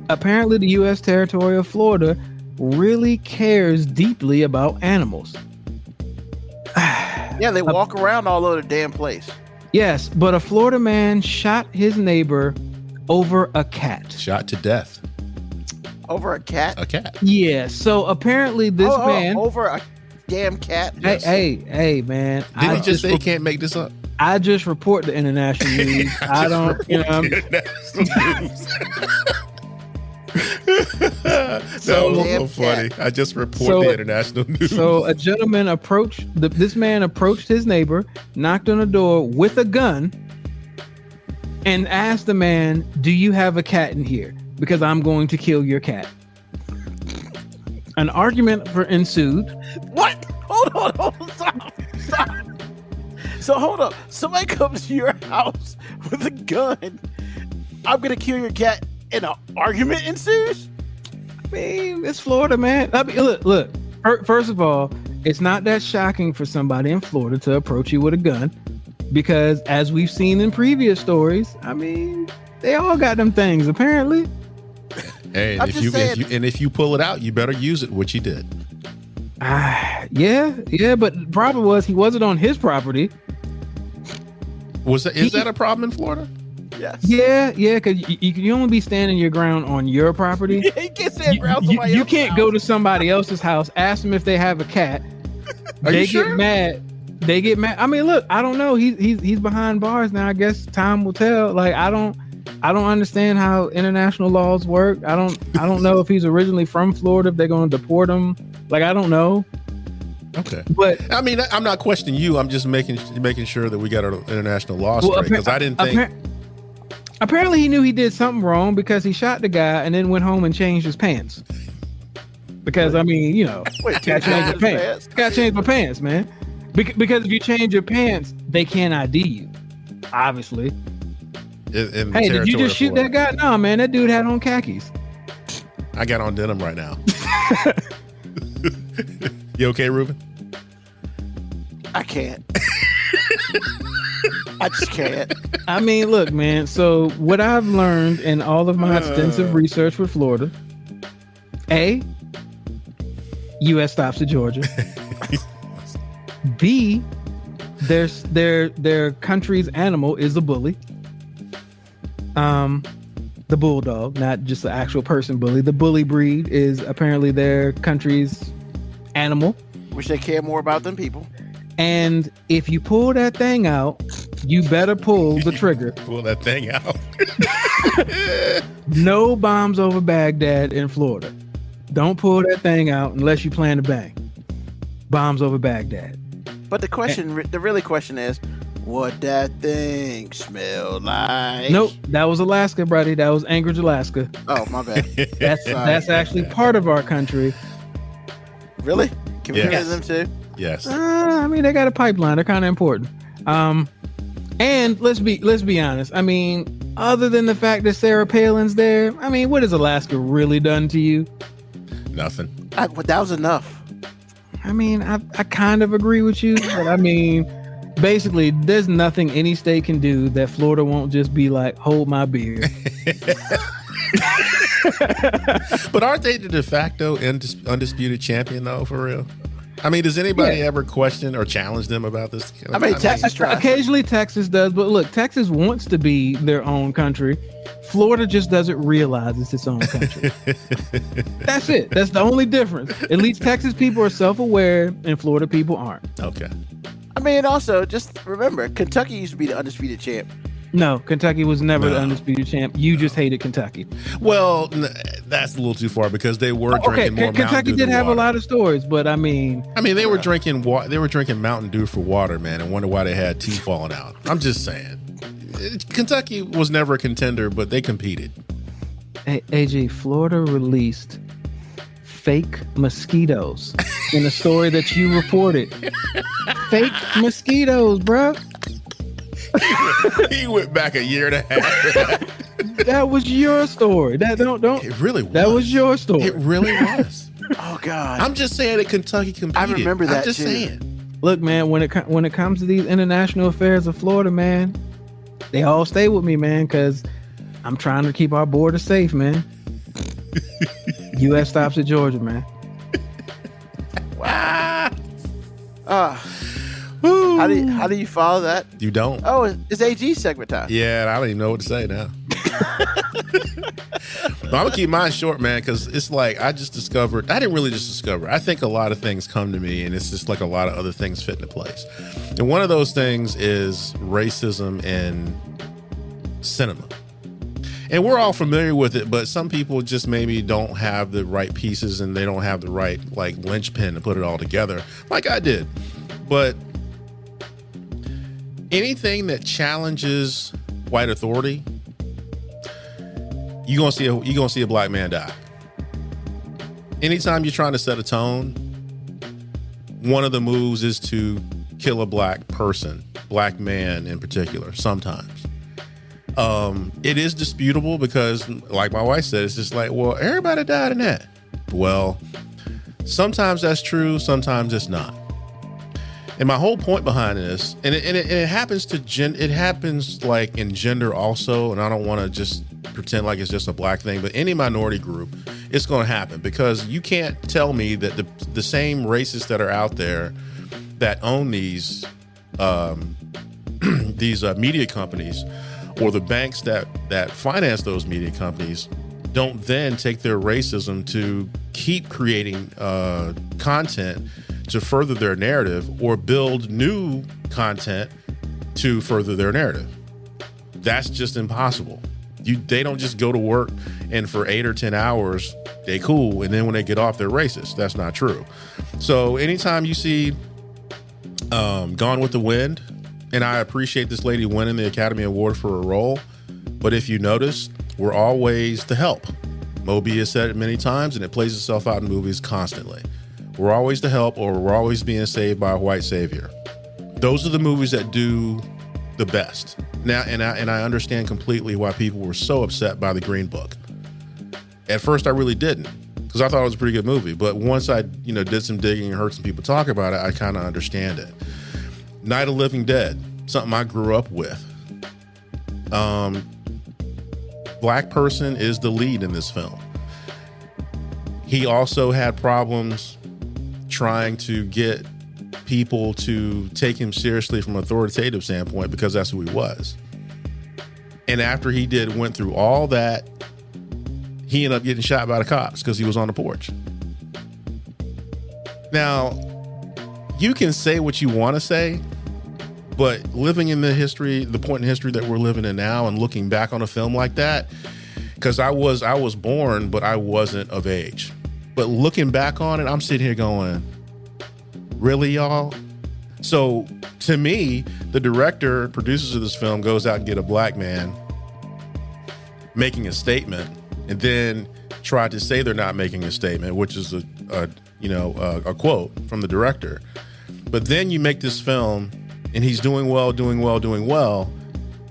apparently the U.S. territory of Florida really cares deeply about animals.
Yeah, they walk around all over the damn place.
Yes, but a Florida man shot his neighbor over a cat.
Shot to death.
Over a cat?
A cat.
Yeah, so apparently this man...
over a damn cat?
Yes.
Hey, man.
Didn't he just say he can't make this up?
I just report the international news. I don't, you know.
That was so funny. I just report the international news.
So a gentleman approached, this man approached his neighbor, knocked on the door with a gun, and asked the man, "Do you have a cat in here? Because I'm going to kill your cat." An argument ensued.
What? Hold on. Stop. So hold up. Somebody comes to your house with a gun. I'm going to kill your cat, and an argument ensues?
I mean, it's Florida, man. I mean, look. First of all, it's not that shocking for somebody in Florida to approach you with a gun, because as we've seen in previous stories, I mean, they all got them things apparently.
Hey, and if you pull it out, you better use it, which he did.
Yeah, but the problem was he wasn't on his property.
Is that a problem in Florida?
Yes.
Yeah, because you can only be standing your ground on your property.
Yeah, you can't stand ground somebody
You
else's
can't
house.
go to somebody else's house, ask them if they have a cat. They get mad. They get mad. I mean, look, I don't know. He's behind bars now. I guess time will tell. Like, I don't understand how international laws work. I don't know if he's originally from Florida, if they're going to deport him. Like, I don't know.
Okay,
but
I mean, I'm not questioning you. I'm just making sure that we got our international law straight, because I didn't think.
Apparently, he knew he did something wrong because he shot the guy and then went home and changed his pants. Because I mean, you know, gotta change your pants. Gotta change my pants, man. Because if you change your pants, they can't ID you. Obviously. Hey, did you just shoot that guy? No, man, that dude had on khakis.
I got on denim right now. You okay, Ruben?
I can't. I just can't.
I mean, look, man. So what I've learned in all of my extensive research with Florida, U.S. stops at Georgia. B, their country's animal is a bully. The bulldog, not just the actual person bully. The bully breed is apparently their country's animal.
Which they care more about than people.
And if you pull that thing out, you better pull the trigger.
Pull that thing out.
No bombs over Baghdad in Florida. Don't pull that thing out unless you plan to bang. Bombs over Baghdad.
But the really question is, what that thing smell like?
Nope, that was Alaska, buddy. That was Anchorage, Alaska.
Oh, my bad.
That's actually part of our country.
Really? Can we hear them too?
Yes.
I mean, they got a pipeline. They're kind of important. And let's be honest. I mean, other than the fact that Sarah Palin's there, I mean, what has Alaska really done to you?
Nothing.
But that was enough.
I mean, I kind of agree with you, but I mean, basically, there's nothing any state can do that Florida won't just be like, hold my beer.
But aren't they the de facto undisputed champion, though, for real? I mean, does anybody ever question or challenge them about this?
I mean, Texas tries.
Occasionally Texas does, but look, Texas wants to be their own country. Florida just doesn't realize it's its own country. That's it. That's the only difference. At least Texas people are self-aware and Florida people aren't.
Okay.
I mean, also, just remember, Kentucky used to be the undisputed champ.
No, Kentucky was never the undisputed champ. You just hated Kentucky.
Well, that's a little too far because they were drinking more Mountain Dew.
Kentucky did have a lot of stories, but I mean,
they were drinking Mountain Dew for water, man, and wonder why they had teeth falling out. I'm just saying, Kentucky was never a contender, but they competed.
Hey, AG, Florida released fake mosquitoes in a story that you reported. Fake mosquitoes, bruh.
He went back a year and a half.
That was your story. That don't.
It really was.
That was your story.
It really was.
Oh God.
I'm just saying that Kentucky competed.
I remember that
I'm just
too.
saying.
Look, man, when it comes to these international affairs of Florida, man, they all stay with me, man, because I'm trying to keep our border safe, man. U.S. stops at Georgia, man.
Wow. How do you follow that?
You don't?
Oh, it's AG segment time.
Yeah, I don't even know what to say now. No, I'm gonna keep mine short, man, because it's like I didn't really just discover. I think a lot of things come to me, and it's just like a lot of other things fit into place. And one of those things is racism in cinema. And we're all familiar with it, but some people just maybe don't have the right pieces and they don't have the right like linchpin to put it all together, like I did. But anything that challenges white authority, you're gonna see a black man die. Anytime you're trying to set a tone, one of the moves is to kill a black person, black man in particular, sometimes. It is disputable because, like my wife said, it's just like, well, everybody died in that. Well, sometimes that's true, sometimes it's not. And my whole point behind this, and it happens it happens like in gender also, and I don't want to just pretend like it's just a black thing, but any minority group, it's going to happen because you can't tell me that the same racists that are out there that own these media companies or the banks that finance those media companies don't then take their racism to keep creating content to further their narrative or build new content to further their narrative. That's just impossible. They don't just go to work and for 8 or 10 hours, they cool. And then when they get off, they're racist. That's not true. So anytime you see Gone with the Wind, and I appreciate this lady winning the Academy Award for her role, but if you notice, we're always the help. Moby has said it many times, and it plays itself out in movies constantly. We're always the help, or we're always being saved by a white savior. Those are the movies that do the best. Now, and I understand completely why people were so upset by The Green Book. At first, I really didn't, because I thought it was a pretty good movie. But once I, did some digging and heard some people talk about it, I kind of understand it. Night of the Living Dead, something I grew up with. Black person is the lead in this film. He also had problems trying to get people to take him seriously from an authoritative standpoint because that's who he was. And after he went through all that, he ended up getting shot by the cops because he was on the porch. Now, you can say what you want to say, but living in the point in history that we're living in now and looking back on a film like that, because I was born, but I wasn't of age. But looking back on it, I'm sitting here going, really, y'all? So to me, the director, producers of this film goes out and get a black man making a statement and then try to say they're not making a statement, which is a quote from the director. But then you make this film and he's doing well.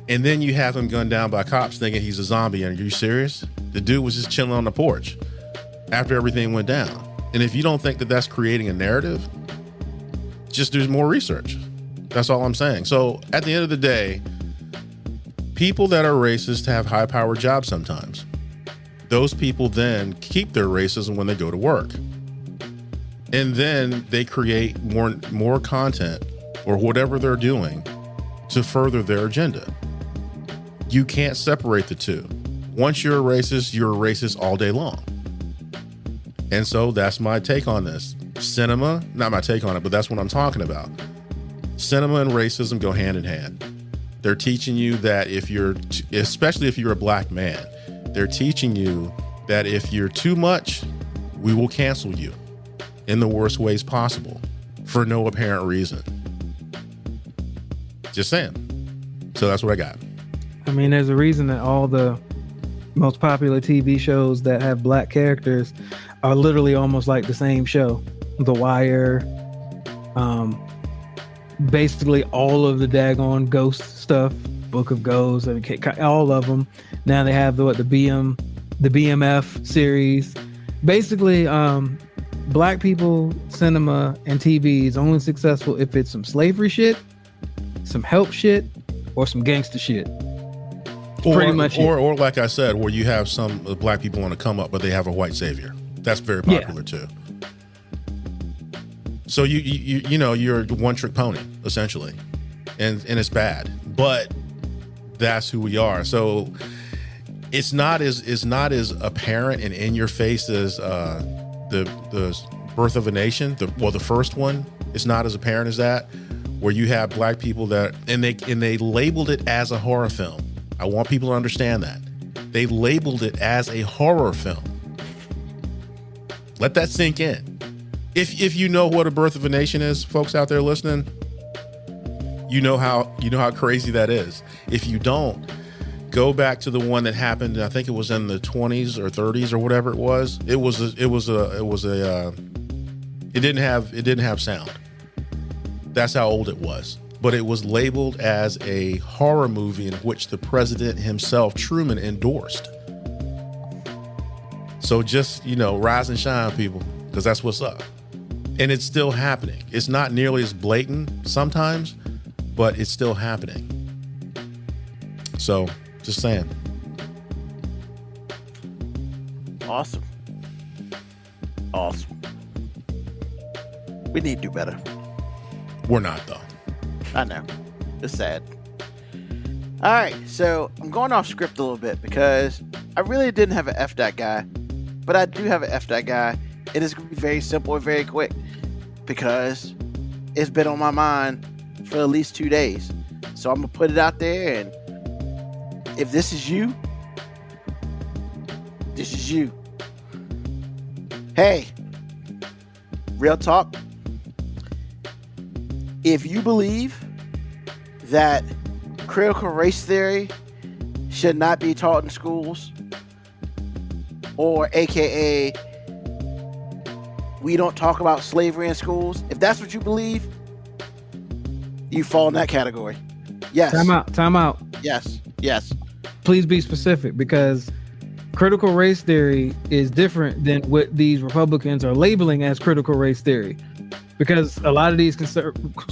And then you have him gunned down by cops thinking he's a zombie. And are you serious? The dude was just chilling on the porch after everything went down. And if you don't think that that's creating a narrative, just do more research. That's all I'm saying. So at the end of the day, people that are racist have high-powered jobs sometimes. Those people then keep their racism when they go to work. And then they create more content or whatever they're doing to further their agenda. You can't separate the two. Once you're a racist all day long. And so that's my take on this. Cinema, not my take on it, but that's what I'm talking about. Cinema and racism go hand in hand. They're teaching you that especially if you're a black man, they're teaching you that if you're too much, we will cancel you in the worst ways possible for no apparent reason. Just saying. So that's what I got.
I mean, there's a reason that all the most popular TV shows that have black characters are literally almost like the same show. The Wire, basically all of the daggone ghost stuff, Book of Ghosts, all of them. Now they have the BMF series. Basically, black people cinema and TV is only successful if it's some slavery shit, some help shit, or some gangster shit. Pretty much
or like I said, where you have some black people on the come up, but they have a white savior. That's very popular too. So you're a one trick pony essentially, and it's bad. But that's who we are. So it's not as apparent and in your face as the Birth of a Nation. The first one. It's not as apparent as that, where you have black people that and they labeled it as a horror film. I want people to understand that. They labeled it as a horror film. Let that sink in. If you know what a Birth of a Nation is, folks out there listening, you know how crazy that is. If you don't, go back to the one that happened. I think it was in the 20s or 30s or whatever it was. It didn't have sound. That's how old it was. But it was labeled as a horror movie in which the president himself, Truman, endorsed. So just, rise and shine, people, because that's what's up. And it's still happening. It's not nearly as blatant sometimes, but it's still happening. So, just saying.
Awesome. We need to do better.
We're not, though.
I know. It's sad. All right, so I'm going off script a little bit because I really didn't have an F that guy, but I do have an F that guy. It is going to be very simple and very quick because it's been on my mind for at least 2 days. So I'm going to put it out there, and if this is you, this is you. Hey, real talk. If you believe that critical race theory should not be taught in schools, or AKA we don't talk about slavery in schools, if that's what you believe, you fall in that category. Yes.
Time out.
Yes.
Please be specific, because critical race theory is different than what these Republicans are labeling as critical race theory. Because a lot of these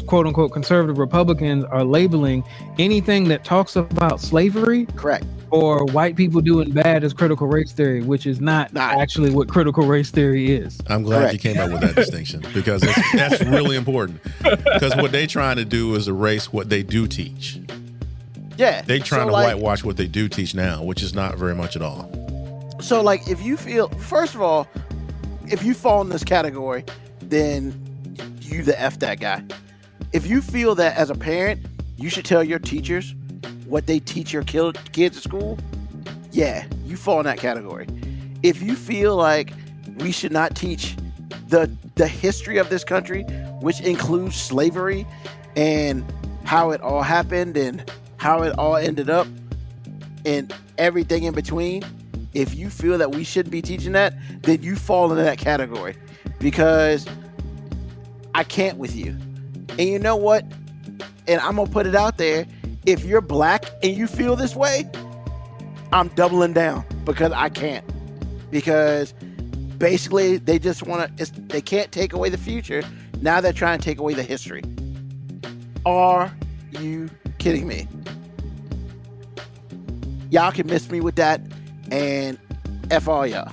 quote unquote conservative Republicans are labeling anything that talks about slavery,
correct,
or white people doing bad as critical race theory, which is not actually what critical race theory is.
I'm glad you came up with that distinction, because that's really important. Because what they're trying to do is erase what they do teach.
Yeah.
They're trying to whitewash what they do teach now, which is not very much at all.
So, if you feel, first of all, if you fall in this category, then you the F that guy. If you feel that as a parent, you should tell your teachers what they teach your kids at school, yeah, you fall in that category. If you feel like we should not teach the history of this country, which includes slavery and how it all happened and how it all ended up and everything in between, if you feel that we shouldn't be teaching that, then you fall into that category, because I can't with you. And you know what? And I'm going to put it out there. If you're black and you feel this way, I'm doubling down, because I can't. Because basically they just want to, they can't take away the future. Now they're trying to take away the history. Are you kidding me? Y'all can miss me with that, and F all y'all.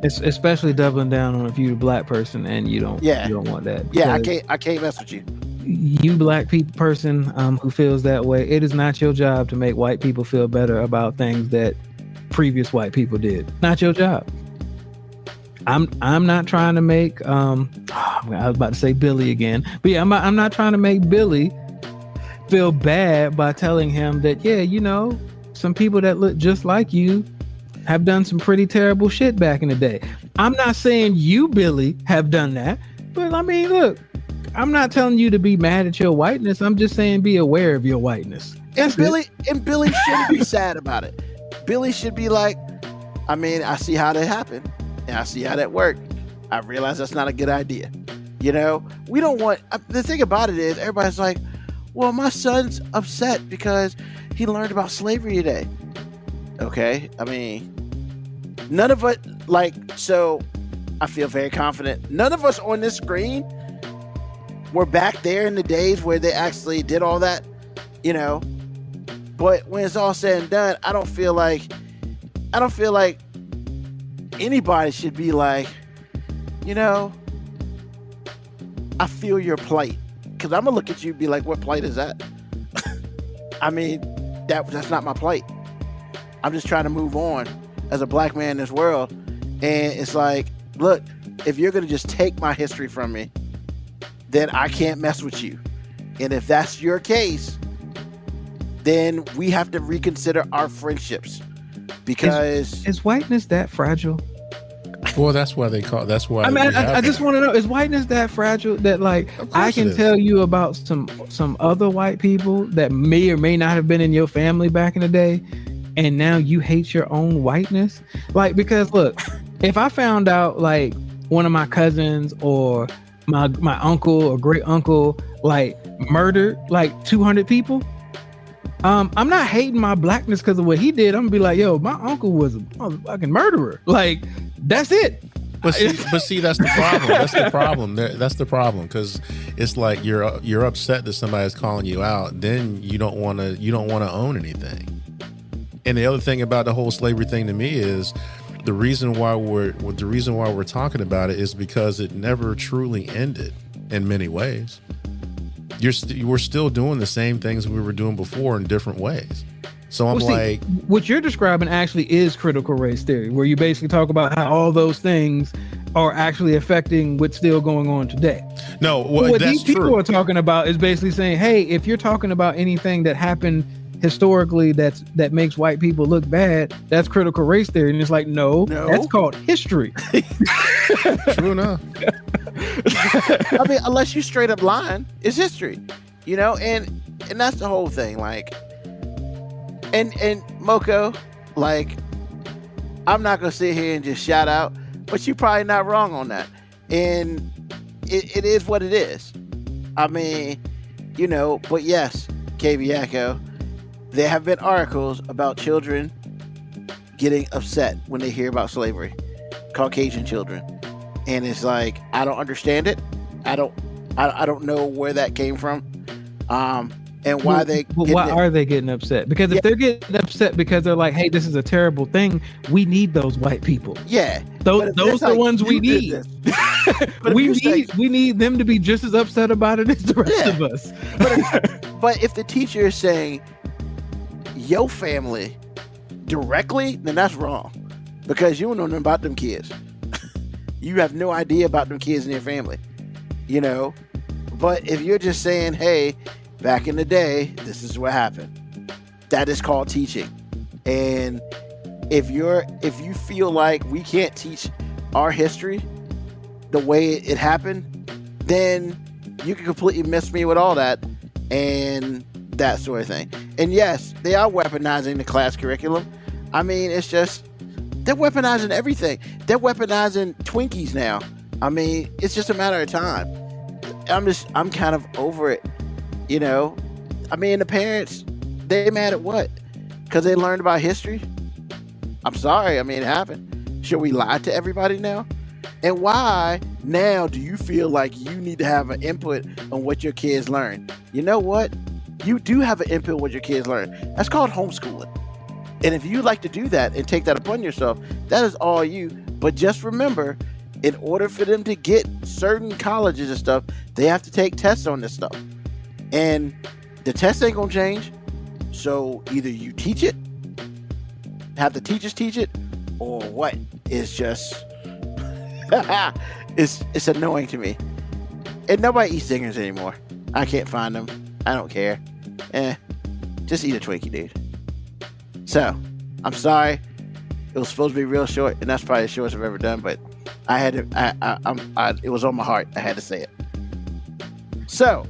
It's especially doubling down on if you're a black person and you don't want that.
Yeah, I can't mess with you.
You black people person who feels that way, it is not your job to make white people feel better about things that previous white people did. Not your job. I'm not trying to make I was about to say Billy again, but yeah, I'm not trying to make Billy feel bad by telling him that, yeah, some people that look just like you have done some pretty terrible shit back in the day. I'm not saying you, Billy, have done that, but I mean, look, I'm not telling you to be mad at your whiteness. I'm just saying be aware of your whiteness.
And Billy shouldn't be sad about it. Billy should be like, I mean, I see how that happened, and I see how that worked. I realize that's not a good idea. We don't want, the thing about it is everybody's like, Well, my son's upset because he learned about slavery today. Okay, I mean, none of it, like, so I feel very confident. None of us on this screen were back there in the days where they actually did all that, you know. But when it's all said and done, I don't feel like anybody should be like, you know, I feel your plight. Because I'm going to look at you and be like, what plight is that? I mean, that's not my plight. I'm just trying to move on as a black man in this world. And it's like, look, if you're going to just take my history from me, then I can't mess with you. And if that's your case, then we have to reconsider our friendships. Because
is whiteness that fragile?
Well, that's why they call. That's why.
I mean, I just want to know: is whiteness that fragile that, like, I can tell you about some other white people that may or may not have been in your family back in the day, and now you hate your own whiteness? Like, because look, if I found out like one of my cousins or my uncle or great uncle like murdered like 200 people, I'm not hating my blackness because of what he did. I'm gonna be like, yo, my uncle was a motherfucking murderer. Like, that's it.
But see, that's the problem. That's the problem because it's like you're upset that somebody's calling you out. Then you don't want to own anything. And the other thing about the whole slavery thing to me is the reason why we're talking about it is because it never truly ended in many ways. We're still doing the same things we were doing before in different ways. So I'm like,
what you're describing actually is critical race theory, where you basically talk about how all those things are actually affecting what's still going on today.
No,
what
that's
these people
true.
are talking about is basically saying, hey, if you're talking about anything that happened historically that makes white people look bad, that's critical race theory. And it's like, no. That's called history.
True enough.
I mean, unless you straight up lying, it's history, you know, and that's the whole thing. Like, and Moko, like, I'm not gonna sit here and just shout out, but you're probably not wrong on that. And it is what it is. I mean, you know, but yes, KB Echo, there have been articles about children getting upset when they hear about slavery, Caucasian children. And it's like, I don't understand it. I don't know where that came from. And why
why are they getting upset? Because if they're getting upset because they're like, hey, this is a terrible thing, we need those white people.
Yeah.
Those are the ones we need. we need them to be just as upset about it as the rest of us.
But if the teacher is saying your family directly, then that's wrong. Because you don't know nothing about them kids. You have no idea about them kids in your family. You know? But if you're just saying, hey, back in the day, this is what happened, that is called teaching. And if you feel like we can't teach our history the way it happened, then you can completely miss me with all that and that sort of thing. And yes, they are weaponizing the class curriculum. I mean, it's just, they're weaponizing everything. They're weaponizing Twinkies now. I mean, it's just a matter of time. I'm kind of over it. You know, I mean, the parents, they mad at what? Because they learned about history? I'm sorry. I mean, it happened. Should we lie to everybody now? And why now do you feel like you need to have an input on what your kids learn? You know what? You do have an input on what your kids learn. That's called homeschooling. And if you like to do that and take that upon yourself, that is all you. But just remember, in order for them to get certain colleges and stuff, they have to take tests on this stuff. And the test ain't gonna change. So either you teach it, have the teachers teach it, or what? It's just it's annoying to me. And nobody eats zingers anymore. I can't find them. I don't care. Just eat a Twinkie, dude. So, I'm sorry. It was supposed to be real short, and that's probably the shortest I've ever done, but I had to, it was on my heart. I had to say it. So,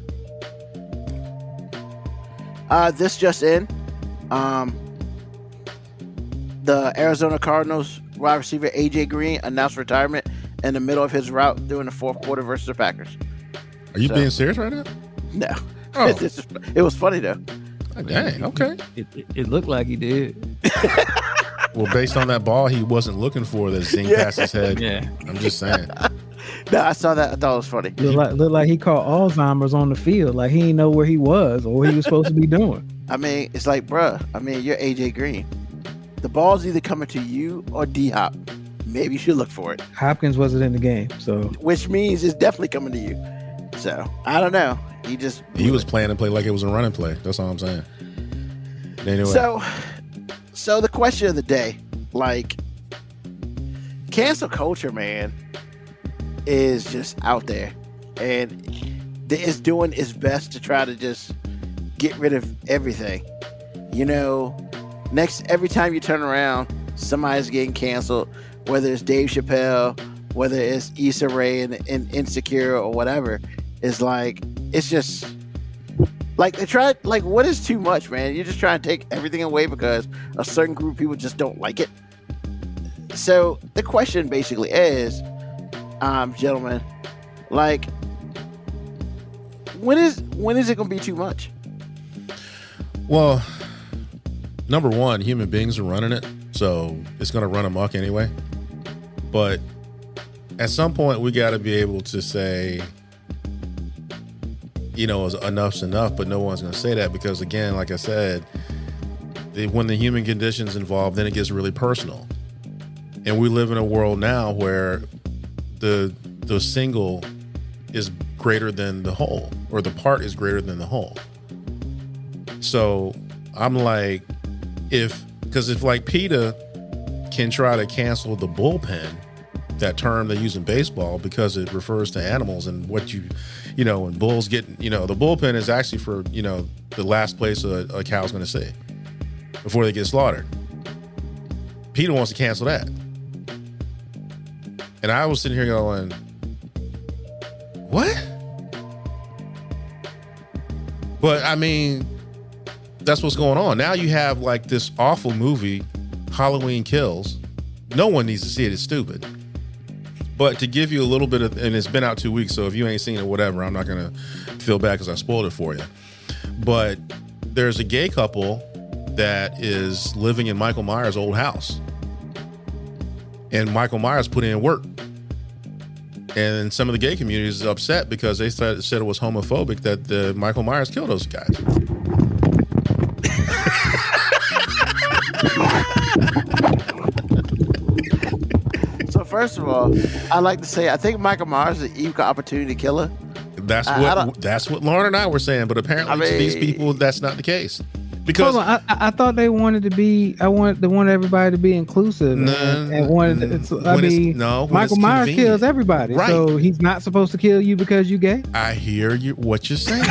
this just in. The Arizona Cardinals wide receiver AJ Green announced retirement in the middle of his route during the fourth quarter versus the Packers.
Are you being serious right now?
No.
Oh,
It was funny though.
dang. Okay.
It looked like he did.
Well, based on that ball, he wasn't looking for that zing past his head.
Yeah.
I'm just saying.
No, I saw that. I thought it was funny.
Looked like he caught Alzheimer's on the field. Like he didn't know where he was or what he was supposed to be doing.
I mean, it's like, bruh. I mean, you're AJ Green. The ball's either coming to you or D Hop. Maybe you should look for it.
Hopkins wasn't in the game, so
Which means it's definitely coming to you. So I don't know.
He was playing and play like it was a running play. That's all I'm saying. Anyway.
So the question of the day, like, cancel culture, man, is just out there, and it's doing its best to try to just get rid of everything. You know, every time you turn around, somebody's getting canceled, whether it's Dave Chappelle, whether it's Issa Rae and Insecure or whatever. It's like, it's just like they try, like, what is too much, man? You're just trying to take everything away because a certain group of people just don't like it. So the question basically is, gentlemen, like, when is it gonna be too much?
Well, number one, human beings are running it, so it's going to run amok anyway. But at some point, we got to be able to say, you know, enough's enough. But no one's going to say that because, again, like I said, when the human condition's involved, then it gets really personal. And we live in a world now where the single is greater than the whole, or the part is greater than the whole. So I'm like, if like PETA can try to cancel the bullpen, that term they use in baseball, because it refers to animals and what you know, when bulls get, you know, the bullpen is actually for, you know, the last place a cow's going to see before they get slaughtered. PETA wants to cancel that. And I was sitting here going, what? But I mean, that's what's going on. Now you have like this awful movie, Halloween Kills. No one needs to see it. It's stupid. But to give you a little bit of, and it's been out 2 weeks, so if you ain't seen it, whatever, I'm not going to feel bad because I spoiled it for you. But there's a gay couple that is living in Michael Myers' old house. And Michael Myers put in work. And some of the gay community is upset because they said it was homophobic that Michael Myers killed those guys.
So first of all, I like to say I think Michael Myers is an equal opportunity killer.
That's what Lauren and I were saying, but apparently to these people that's not the case. Because
hold on, I thought they wanted to be. They wanted everybody to be inclusive. Michael Myers kills everybody,
right.
So he's not supposed to kill you because you gay.
I hear you. What you're saying,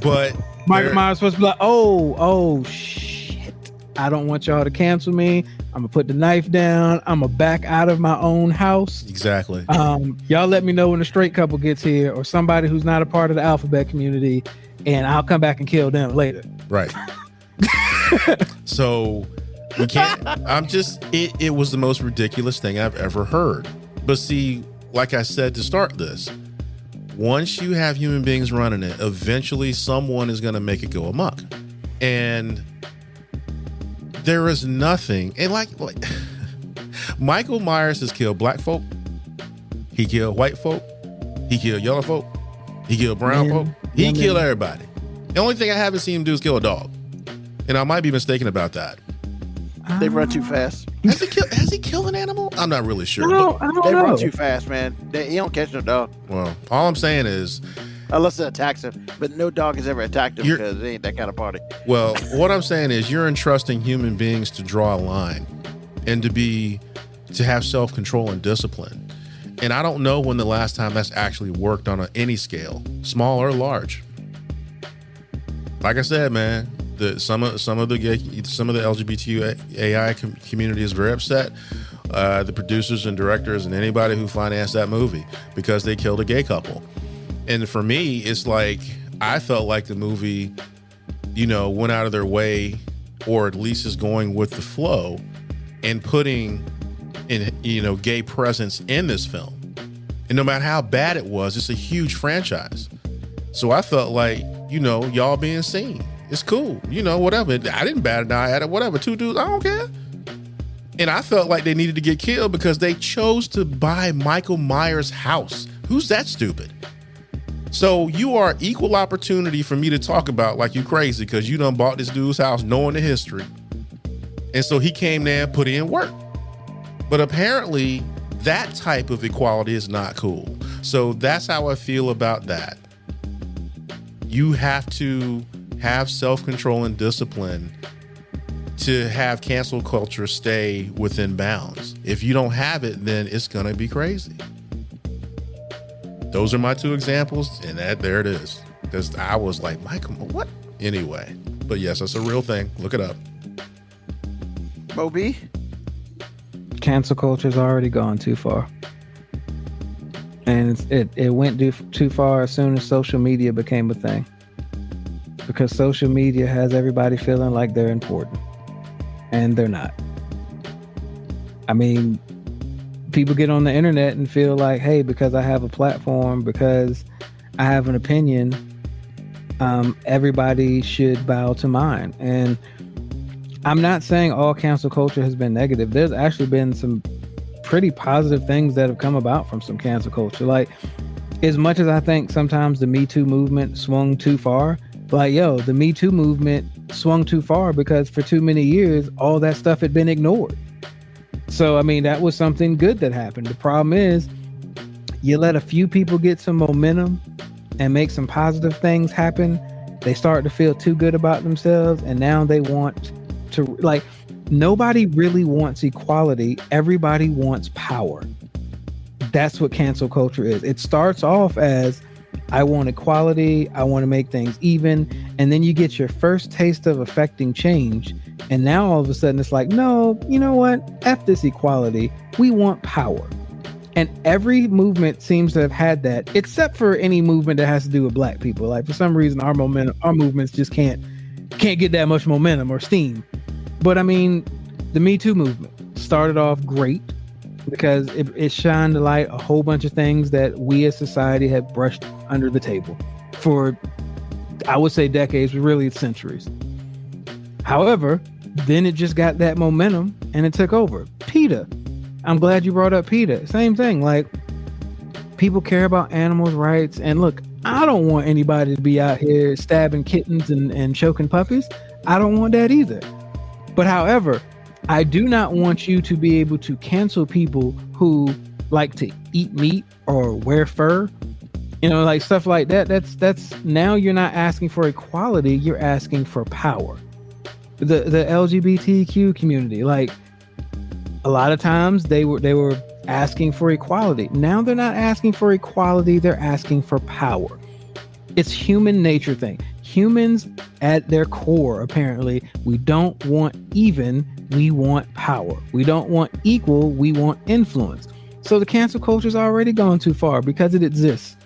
but
Michael Myers supposed to be like, oh shit! I don't want y'all to cancel me. I'm gonna put the knife down. I'm gonna back out of my own house.
Exactly.
Y'all let me know when the straight couple gets here or somebody who's not a part of the alphabet community, and I'll come back and kill them later.
Right. So we can't. It was the most ridiculous thing I've ever heard. But see, like I said to start this, once you have human beings running it, eventually someone is going to make it go amok. And there is nothing. And like Michael Myers has killed black folk. He killed white folk. He killed yellow folk. He killed brown folk. He killed everybody. The only thing I haven't seen him do is kill a dog. And I might be mistaken about that.
They run too fast.
Has he killed an animal? I'm not really sure.
I don't
They
know.
run too fast, man. He don't catch no dog.
Well, all I'm saying is,
Unless it attacks him. But no dog has ever attacked him because it ain't that kind of party.
well, what I'm saying is you're entrusting human beings to draw a line and to have self-control and discipline. And I don't know when the last time that's actually worked on any scale, small or large. Like I said, man, some of the LGBTQAI community is very upset. The producers and directors and anybody who financed that movie because they killed a gay couple. And for me, it's like I felt like the movie, went out of their way, or at least is going with the flow, and putting in gay presence in this film. And no matter how bad it was, it's a huge franchise. So I felt like, y'all being seen. It's cool. Whatever. I didn't bat an eye at it. Whatever. 2 dudes, I don't care. And I felt like they needed to get killed because they chose to buy Michael Myers' house. Who's that stupid? So you are equal opportunity for me to talk about like you crazy because you done bought this dude's house knowing the history. And so he came there and put in work. But apparently that type of equality is not cool. So that's how I feel about that. You have to have self-control and discipline to have cancel culture stay within bounds. If you don't have it, then it's going to be crazy. Those are my 2 examples, and there it is. Because I was like, Michael, what? Anyway, but yes, that's a real thing. Look it up.
Moby?
Cancel culture's already gone too far. And it went too far as soon as social media became a thing. Because social media has everybody feeling like they're important. And they're not. I mean, people get on the internet and feel like, hey, because I have a platform, because I have an opinion, everybody should bow to mine. And I'm not saying all cancel culture has been negative. There's actually been some pretty positive things that have come about from some cancel culture. Like, as much as I think sometimes the Me Too movement swung too far, like, the Me Too movement swung too far because for too many years, all that stuff had been ignored. So, I mean, that was something good that happened. The problem is you let a few people get some momentum and make some positive things happen. They start to feel too good about themselves. And now they want to, like, nobody really wants equality. Everybody wants power. That's what cancel culture is. It starts off as, I want equality. I want to make things even. And then you get your first taste of affecting change. And now all of a sudden it's like, no, you know what? F this equality. We want power. And every movement seems to have had that, except for any movement that has to do with black people. Like, for some reason, our movements just can't get that much momentum or steam. But I mean, the Me Too movement started off great because it shined a light a whole bunch of things that we as society had brushed under the table for, I would say, decades, but really centuries. However, then it just got that momentum and it took over. PETA. I'm glad you brought up PETA. Same thing. Like, people care about animals' rights. And look, I don't want anybody to be out here stabbing kittens and choking puppies. I don't want that either. But however, I do not want you to be able to cancel people who like to eat meat or wear fur, like stuff like that. That's now you're not asking for equality. You're asking for power. The LGBTQ community, like, a lot of times they were asking for equality. Now they're not asking for equality. They're asking for power. It's human nature thing. Humans at their core, apparently, we don't want even, we want power. We don't want equal, we want influence. So the cancel culture's already gone too far because it exists.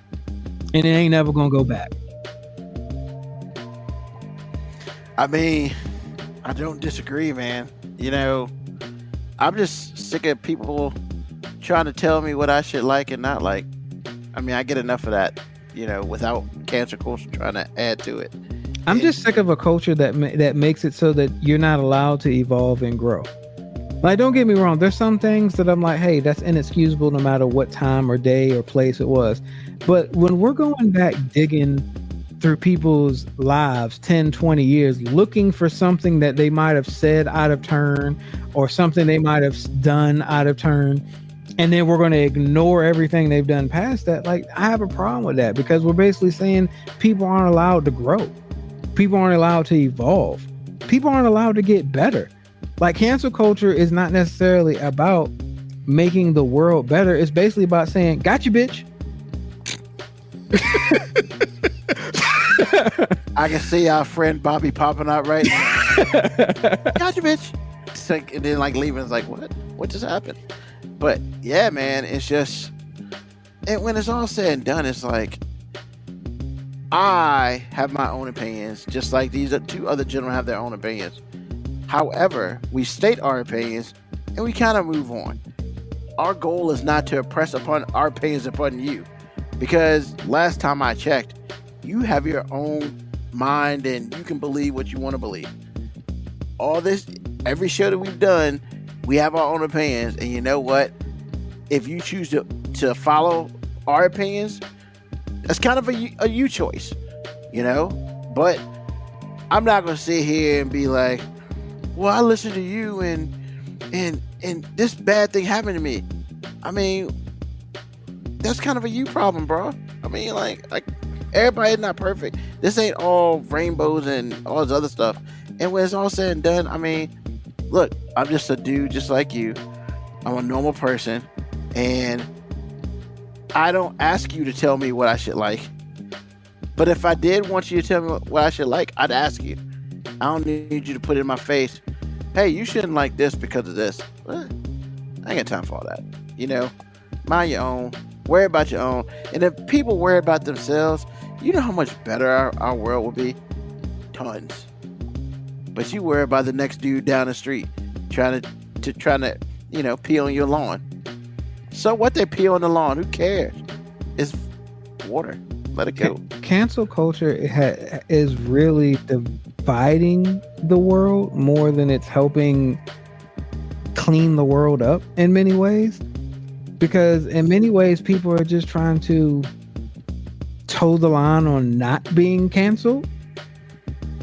And it ain't never gonna go back.
I mean, I don't disagree, man. I'm just sick of people trying to tell me what I should like and not like. I mean, I get enough of that, without cancel culture trying to add to it.
I'm just sick of a culture that makes it so that you're not allowed to evolve and grow. Like, don't get me wrong. There's some things that I'm like, hey, that's inexcusable no matter what time or day or place it was. But when we're going back digging through people's lives 10, 20 years, looking for something that they might have said out of turn or something they might have done out of turn, and then we're going to ignore everything they've done past that, like, I have a problem with that because we're basically saying people aren't allowed to grow. People aren't allowed to evolve. People aren't allowed to get better. Like, cancel culture is not necessarily about making the world better. It's basically about saying, gotcha, bitch.
I can see our friend Bobby popping out right now. Gotcha, bitch. It's like, and then like leaving. It's like, what just happened? But yeah, man, it's just, and when it's all said and done, it's like, I have my own opinions, just like these 2 other gentlemen have their own opinions. However, we state our opinions and we kind of move on. Our goal is not to impress upon our opinions upon you, because last time I checked, You have your own mind and you can believe what you want to believe. All this, every show that we've done, we have our own opinions. And you know what? If you choose to follow our opinions, that's kind of a you choice, you know? But I'm not going to sit here and be like, well, I listened to you and this bad thing happened to me. I mean, that's kind of a you problem, bro. I mean, like everybody's not perfect. This ain't all rainbows and all this other stuff. And when it's all said and done, I mean, look, I'm just a dude just like you. I'm a normal person. And I don't ask you to tell me what I should like. But if I did want you to tell me what I should like, I'd ask you. I don't need you to put it in my face. Hey, you shouldn't like this because of this. I ain't got time for all that. You know, mind your own. Worry about your own. And if people worry about themselves, you know how much better our world will be? Tons. But you worry about the next dude down the street trying to you know, pee on your lawn. So what, they pee on the lawn? Who cares? It's water. Let it go.
Cancel culture is really dividing the world more than it's helping clean the world up in many ways. Because in many ways, people are just trying to toe the line on not being canceled.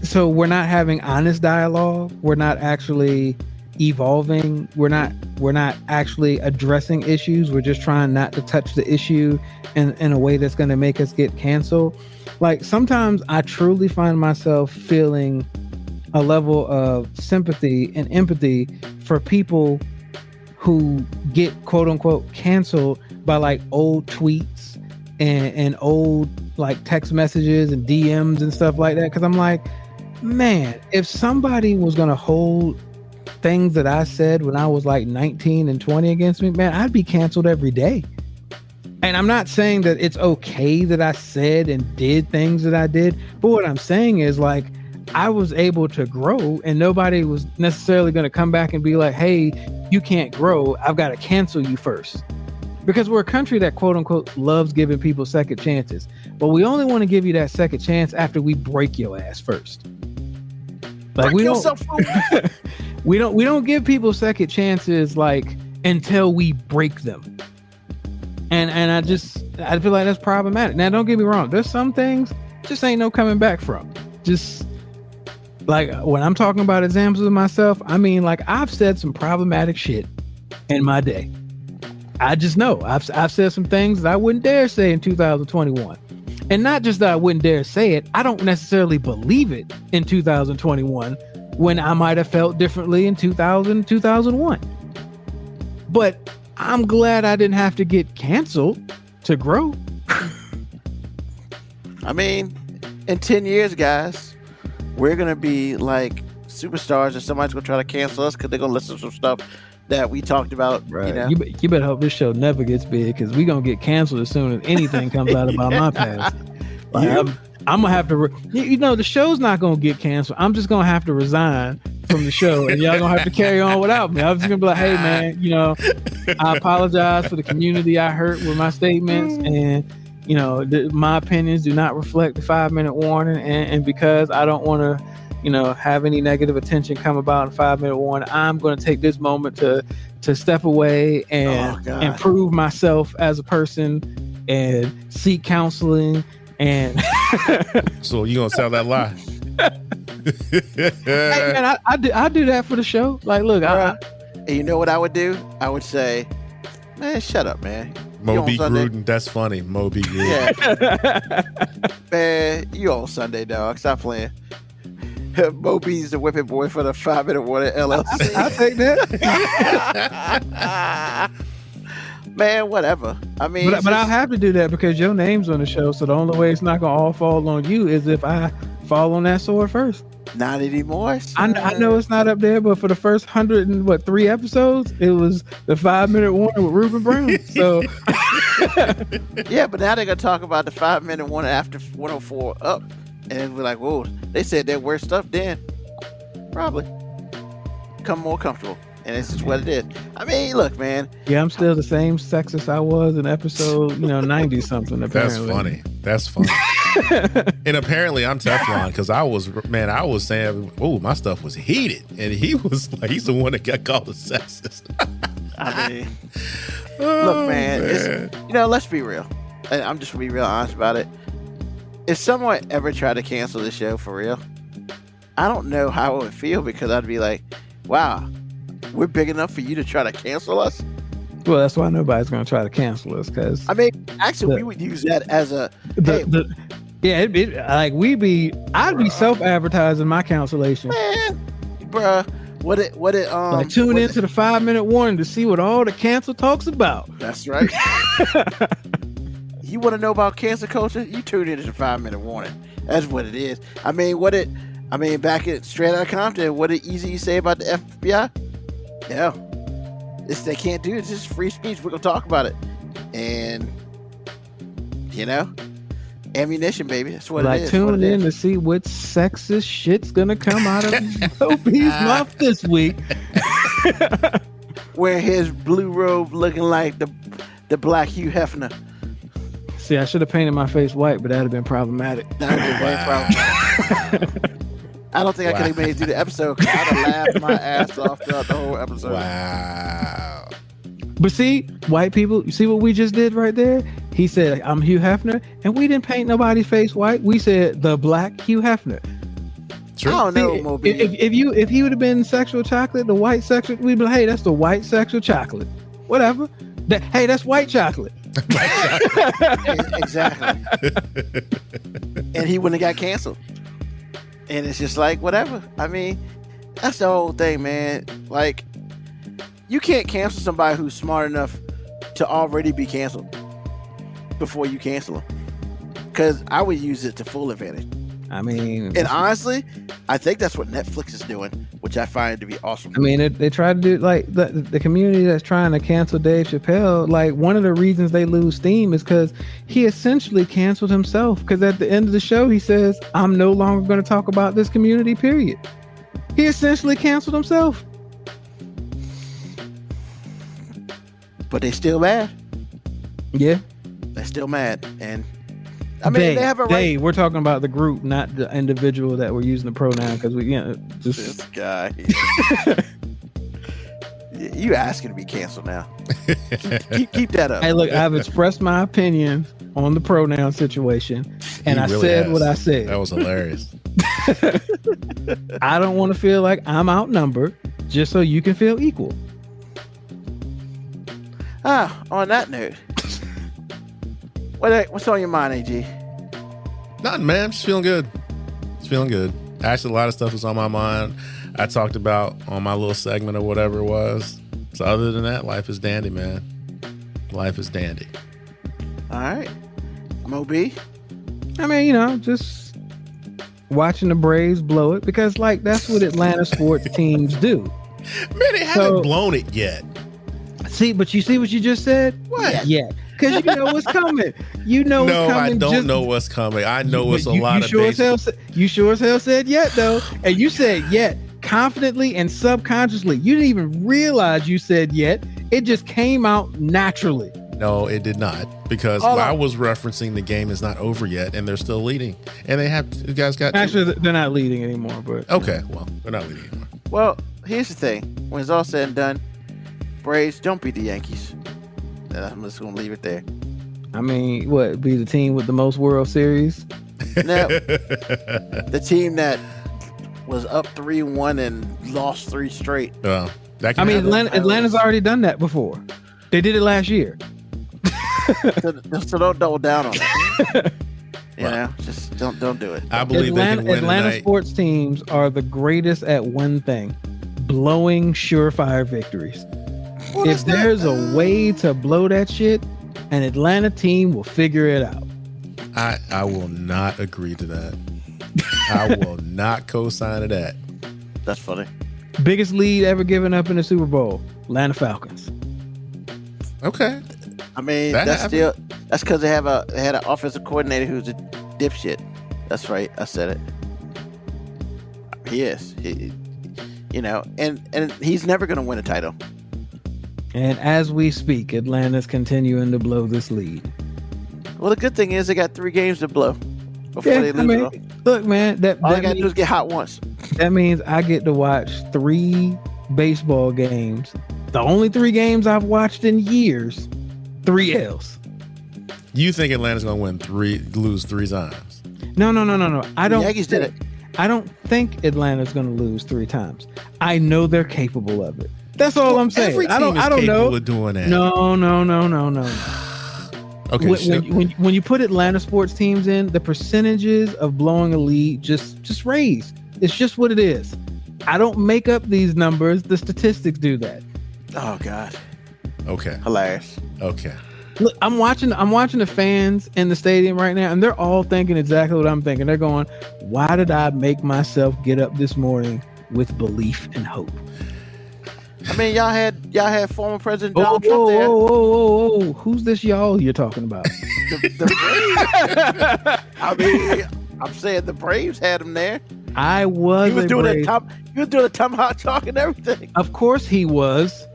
So we're not having honest dialogue. We're not actually evolving. We're not actually addressing issues. We're just trying not to touch the issue in a way that's going to make us get canceled. Like, sometimes I truly find myself feeling a level of sympathy and empathy for people who get quote unquote canceled by like old tweets and old like text messages and DMs and stuff like that. Because I'm like, man, if somebody was going to hold things that I said when I was like 19 and 20 against me, man, I'd be canceled every day. And I'm not saying that it's okay that I said and did things that I did, but what I'm saying is, like, I was able to grow and nobody was necessarily going to come back and be like, hey, you can't grow. I've got to cancel you first. Because we're a country that quote unquote loves giving people second chances. But we only want to give you that second chance after we break your ass first. Like, we don't give people second chances like until we break them. And I feel like that's problematic. Now, don't get me wrong. There's some things just ain't no coming back from. Just like when I'm talking about examples of myself, I mean, like, I've said some problematic shit in my day. I just know I've said some things that I wouldn't dare say in 2021. And not just that I wouldn't dare say it, I don't necessarily believe it in 2021 when I might have felt differently in 2001. But I'm glad I didn't have to get canceled to grow.
I mean, in 10 years, guys, we're going to be like superstars and somebody's going to try to cancel us because they're going to listen to some stuff that we talked about. Right. You know?
You better hope this show never gets big because we're going to get canceled as soon as anything comes out about my past. Like, I'm going to have to, the show's not going to get canceled. I'm just going to have to resign from the show and y'all going to have to carry on without me. I'm just going to be like, hey, man, I apologize for the community I hurt with my statements. And, my opinions do not reflect the 5-minute warning. And because I don't want to, have any negative attention come about in 5-minute warning, I'm going to take this moment to step away and improve myself as a person and seek counseling. And
so you gonna sell that lie?
Hey, man, I do that for the show. Like, look,
and you know what I would do? I would say, man, shut up, man.
Moby Gruden, that's funny. Moby Gruden.
Yeah. Man, you on Sunday, dog. Stop playing. Moby's the whipping boy for the 5-minute warning LLC.
I'll take that.
Man, whatever. I mean,
but I'll have to do that because your name's on the show. So the only way it's not gonna all fall on you is if I fall on that sword first.
Not anymore.
I know it's not up there, but for the first 103 episodes, it was the 5-minute warning with Ruben Brown. So
yeah, but now they're gonna talk about the 5-minute warning after 104 up, and we're like, whoa, they said that worse stuff then. Probably become more comfortable. And it's just what it is. I mean, look, man.
Yeah, I'm still the same sexist I was in episode, 90 something. Apparently,
That's funny. And apparently I'm Teflon because I was saying, oh, my stuff was heated. And he was like, he's the one that got called a sexist.
I mean, look, man. It's, let's be real. And I'm just going to be real honest about it. If someone ever tried to cancel the show for real, I don't know how it would feel because I'd be like, wow, we're big enough for you to try to cancel us?
Well, that's why nobody's going to try to cancel us. Because
I mean, actually, we would use that as a
I'd be self-advertising my cancellation.
Man, bruh, like
tune into the 5-minute warning to see what all the cancel talks about.
That's right. You want to know about cancel culture? You tune into the 5-minute warning. That's what it is. I mean, back at Straight Outta Compton, what did Easy say about the FBI? Yeah. They can't do it. It's just free speech. We're going to talk about it. And, ammunition, baby. That's what it is.
Tune in to see what sexist shit's going to come out of Opie's mouth this week.
Wearing his blue robe looking like the black Hugh Hefner.
See, I should have painted my face white, but that would have been problematic.
That would have been very problematic. I don't think I could have made it through the episode because I'd have laughed my ass off throughout the whole episode.
Wow.
But see, white people, you see what we just did right there? He said, I'm Hugh Hefner, and we didn't paint nobody's face white. We said the black Hugh Hefner.
True.
I don't know, Moby.
If he would have been sexual chocolate, the white sexual, we'd be like, hey, that's the white sexual chocolate. Whatever. Hey, that's white chocolate.
Exactly. And he wouldn't have got canceled. And it's just like, whatever. I mean, that's the whole thing, man. Like, you can't cancel somebody who's smart enough to already be canceled before you cancel them. Because I would use it to full advantage.
I mean,
and honestly, I think that's what Netflix is doing, which I find to be awesome.
I mean, they try to do like the community that's trying to cancel Dave Chappelle. Like, one of the reasons they lose steam is because he essentially canceled himself. Because at the end of the show, he says, "I'm no longer going to talk about this community." Period. He essentially canceled himself.
But they still mad.
Yeah,
they're still mad, and I mean, they have a right.
We're talking about the group, not the individual that we're using the pronoun, because we, just
this guy. You asking to be canceled now? keep that up.
Hey, look, I've expressed my opinion on the pronoun situation, and I said what I said.
That was hilarious.
I don't want to feel like I'm outnumbered, just so you can feel equal.
On that note. What's on your mind, AG?
Nothing, man. I'm just feeling good. Actually, a lot of stuff is on my mind. I talked about on my little segment or whatever it was. So other than that, life is dandy, man. Life is dandy.
All right. Moby?
I mean, just watching the Braves blow it, because like that's what Atlanta sports teams do.
Man, they haven't blown it yet.
But you see what you just said?
What?
Yeah. Because you know what's coming. You know what's coming.
No, I don't know what's coming. I know it's a lot of base.
You sure as hell said yet, though. And you said yet confidently and subconsciously. You didn't even realize you said yet. It just came out naturally.
No, it did not. Because I was referencing the game is not over yet, and they're still leading. And you guys got...
Actually, they're not leading anymore. But
okay, well, they're not leading anymore.
Well, here's the thing. When it's all said and done, Braves don't beat the Yankees. I'm just going to leave it there.
I mean, what, be the team with the most World Series?
No. The team that was up 3-1 and lost 3 straight.
I mean, Atlanta's already done that before. They did it last year.
So don't double down on it. Just don't do it.
I believe they can win
Atlanta
tonight.
Sports teams are the greatest at one thing: blowing surefire victories. If there's a way to blow that shit, an Atlanta team will figure it out.
I will not agree to that. I will not co-sign to that.
That's funny.
Biggest lead ever given up in the Super Bowl: Atlanta Falcons.
Okay.
I mean, that's because they had an offensive coordinator who's a dipshit. That's right. I said it. He is. And he's never going to win a title.
And as we speak, Atlanta's continuing to blow this lead.
Well, the good thing is they got 3 games to blow. before
Yeah,
they
I
lose it
mean,
all.
look, man,
All they gotta do is get hot once.
that means I get to watch 3 baseball games. The only 3 games I've watched in years. 3 L's.
You think Atlanta's gonna lose 3 times?
No. I don't.
Yankees did it.
I don't think Atlanta's going to lose 3 times. I know they're capable of it. That's all I'm saying.
Every team
I don't
is
know.
capable of doing that.
No.
Okay.
When you put Atlanta sports teams in, the percentages of blowing a lead just raise. It's just what it is. I don't make up these numbers. The statistics do that.
Oh God,
Okay.
hilarious.
Okay.
Look, I'm watching the fans in the stadium right now, and they're all thinking exactly what I'm thinking. They're going, "Why did I make myself get up this morning with belief and hope?"
I mean, y'all had former President Donald Trump there.
Whoa. Who's this y'all you're talking about?
The Braves. I mean, I'm saying the Braves had him there.
I was.
He was doing
Brave.
the tomahawk talk and everything.
Of course he was.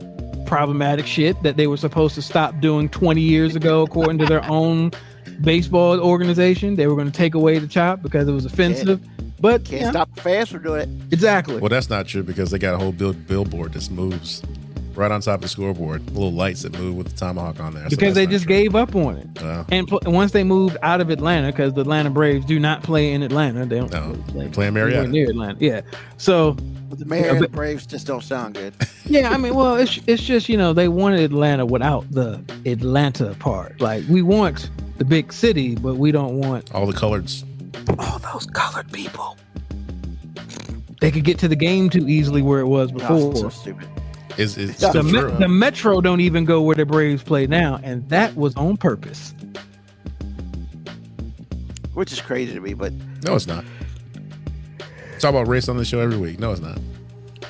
Problematic shit that they were supposed to stop doing 20 years ago, according to their own baseball organization. They were going to take away the chop because it was offensive. But
Can't stop the fans from doing it.
Exactly.
Well, that's not true because they got a whole billboard that moves right on top of the scoreboard. Little lights that move with the tomahawk on there.
Because they just gave up on it.
Oh.
And once they moved out of Atlanta, because the Atlanta Braves do not play in Atlanta. They don't
play in Marietta.
Near Atlanta. Yeah. So
But the Marietta Braves just don't sound good.
yeah, I mean, well, it's just, they wanted Atlanta without the Atlanta part. Like, we want the big city, but we don't want
all the coloreds.
All those colored people. They could get to the game too easily where it was before.
Oh, so stupid.
It's
the Metro don't even go where the Braves play now, and that was on purpose.
Which is crazy to me, but
no, it's not. Talk about race on the show every week. No, it's not.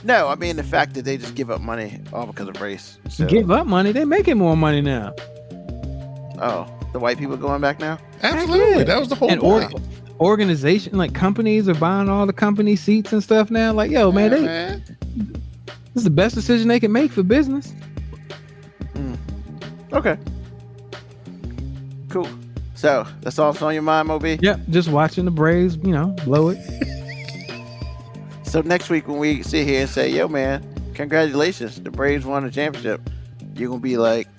No, I mean the fact that they just give up money all because of race. So,
Give up money? They're making more money now.
oh, the white people going back now?
Absolutely.
Yeah.
That was the whole
And
point.
organization, like companies are buying all the company seats and stuff now. Like, yo, man, this is the best decision they can make for business.
Okay. Cool. So that's all that's on your mind, Moby?
Yep, just watching the Braves, blow it.
So next week when we sit here and say, yo, man, congratulations, the Braves won the championship, you're going to be like...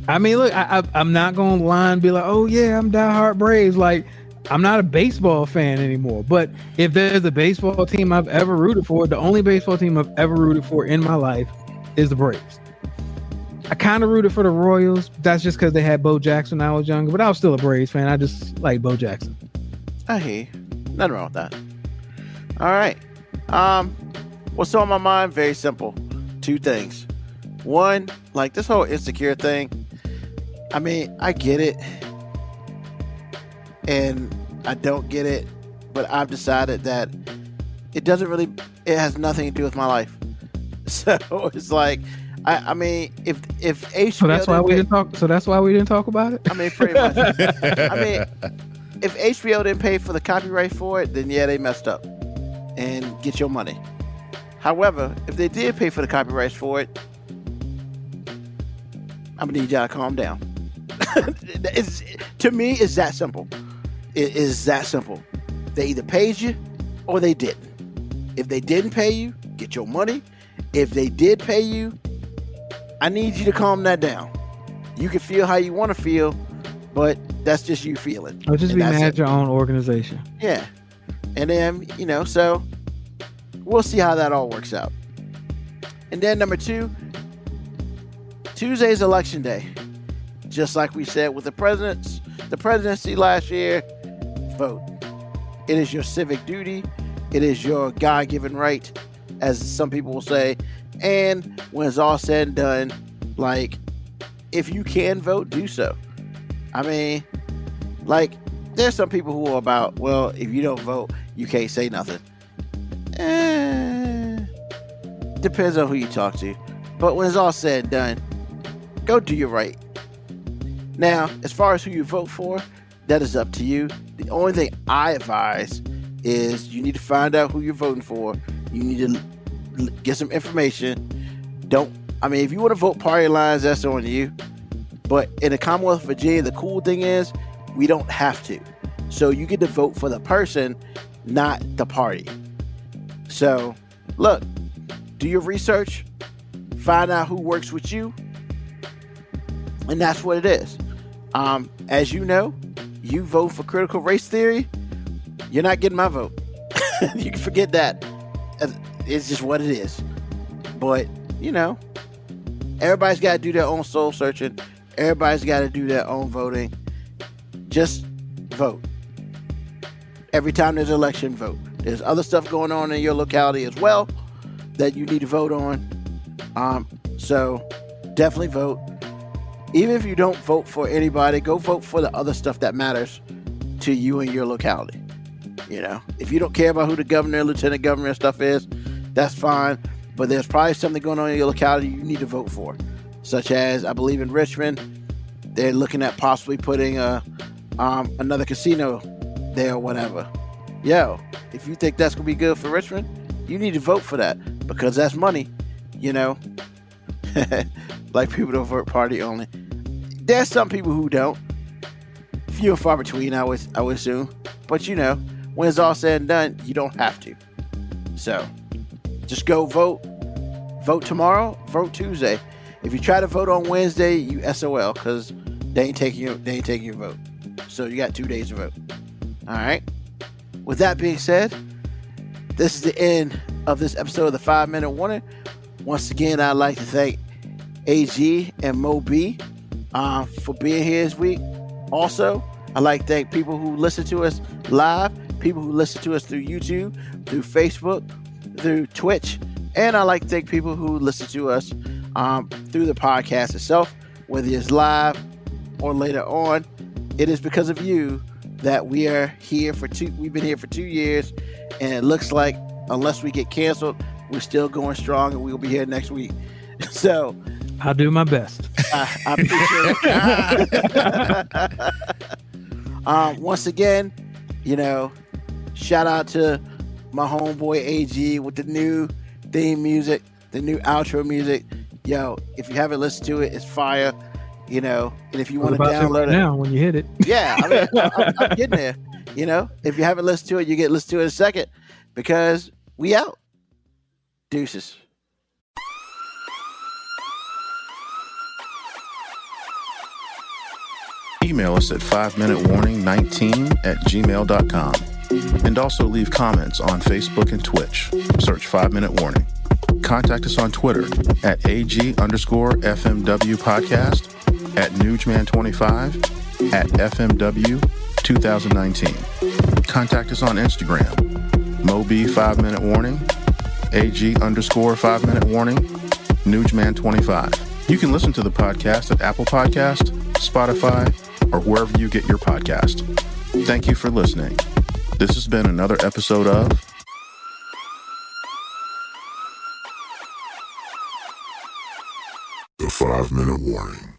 I mean, look, I'm not going to lie and be like, oh, yeah, I'm diehard Braves. Like, I'm not a baseball fan anymore. But if there's a baseball team I've ever rooted for, the only baseball team I've ever rooted for in my life is the Braves. I kind of rooted for the Royals. That's just because they had Bo Jackson when I was younger. But I was still a Braves fan. I just like Bo Jackson.
I hear you. Nothing wrong with that. All right. What's on my mind? Very simple. 2 things. One, like this whole insecure thing. I mean, I get it. And I don't get it. But I've decided that it has nothing to do with my life. So it's like, I mean, if HBO...
So that's why we didn't talk. So that's why we didn't talk about it.
I mean, pretty much. I mean, if HBO didn't pay for the copyright for it, then yeah, they messed up. And get your money. However, if they did pay for the copyrights for it, I'm gonna need y'all to calm down. To me, it's that simple. It is that simple. They either paid you or they didn't. If they didn't pay you, get your money. If they did pay you, I need you to calm that down. You can feel how you want to feel, but that's just you feeling.
Or just be mad at your own organization.
Yeah. And then, so we'll see how that all works out. And then number 2, Tuesday's election day. Just like we said with the presidency last year, vote. It is your civic duty. It is your God-given right, as some people will say. And when it's all said and done, like, if you can vote, do so. I mean, like, there's some people who are about, well, if you don't vote, you can't say nothing. Depends on who you talk to. But when it's all said and done, go do your right. Now, as far as who you vote for, that is up to you. The only thing I advise is you need to find out who you're voting for. You need to get some information. If you want to vote party lines, that's on you. But in the Commonwealth of Virginia, the cool thing is we don't have to. So you get to vote for the person, not the party. So look, do your research, find out who works with you, and that's what it is. As you know, you vote for critical race theory, you're not getting my vote. You can forget that. It's just what it is. But, you know, everybody's got to do their own soul searching. Everybody's got to do their own voting. Just vote. Every time there's an election, vote. There's other stuff going on in your locality as well that you need to vote on. So definitely vote. Even if you don't vote for anybody, go vote for the other stuff that matters to you and your locality. You know, if you don't care about who the governor, lieutenant governor stuff is, that's fine. But there's probably something going on in your locality you need to vote for. Such as, I believe in Richmond, they're looking at possibly putting another casino there or whatever. Yo, if you think that's going to be good for Richmond, you need to vote for that because that's money, you know. Like people don't vote party only. There's some people who don't. Few and far between, I would assume. But you know, when it's all said and done, you don't have to. So, just go vote. Vote tomorrow. Vote Tuesday. If you try to vote on Wednesday, you SOL because they ain't taking your vote. So you got 2 days to vote. All right. With that being said, this is the end of this episode of the 5-Minute Warning. Once again, I'd like to thank AG and Mo B for being here this week. Also, I'd like to thank people who listen to us live, people who listen to us through YouTube, through Facebook, through Twitch, and I'd like to thank people who listen to us through the podcast itself, whether it's live or later on. It is because of you that we are here we've been here for 2 years, and it looks like unless we get canceled, we're still going strong and we'll be here next week. So
I'll do my best.
I appreciate it. Once again, you know, shout out to my homeboy AG with the new theme music, the new outro music. Yo, if you haven't listened to it, it's fire. You know, and if you want to download it
now, when you hit it,
yeah, I mean, I'm getting there. You know, if you haven't listened to it, you get listened to it in a second because we out. Deuces.
Email us at 5minutewarning19@gmail.com. And also leave comments on Facebook and Twitch. Search 5-Minute Warning. Contact us on Twitter at AG_FMW podcast, at Newsman25, at FMW 2019. Contact us on Instagram, Moby 5-Minute Warning, AG_5-Minute Warning, Newsman25. You can listen to the podcast at Apple Podcast, Spotify, or wherever you get your podcast. Thank you for listening. This has been another episode of
The 5-Minute Warning.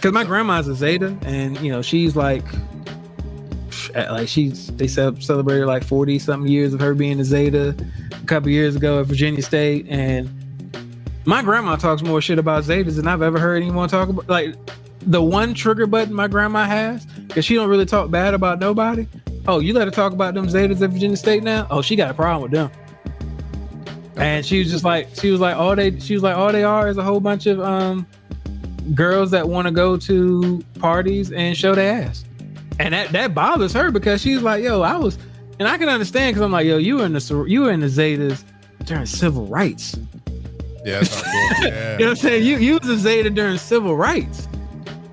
because my grandma's a Zeta, and you know she's like they celebrated like 40 something years of her being a Zeta a couple years ago at Virginia State, and my grandma talks more shit about Zetas than I've ever heard anyone talk about. Like the one trigger button my grandma has, because she don't really talk bad about nobody. Oh, you let her talk about them Zetas at Virginia State now? Oh, she got a problem with them. And she was like all they are is a whole bunch of girls that want to go to parties and show their ass. And that bothers her because she's like, yo, I can understand because I'm like, yo, you were in the Zetas during civil rights.
Yeah, that's not cool. Yeah.
You know what I'm saying? You was a Zeta during civil rights.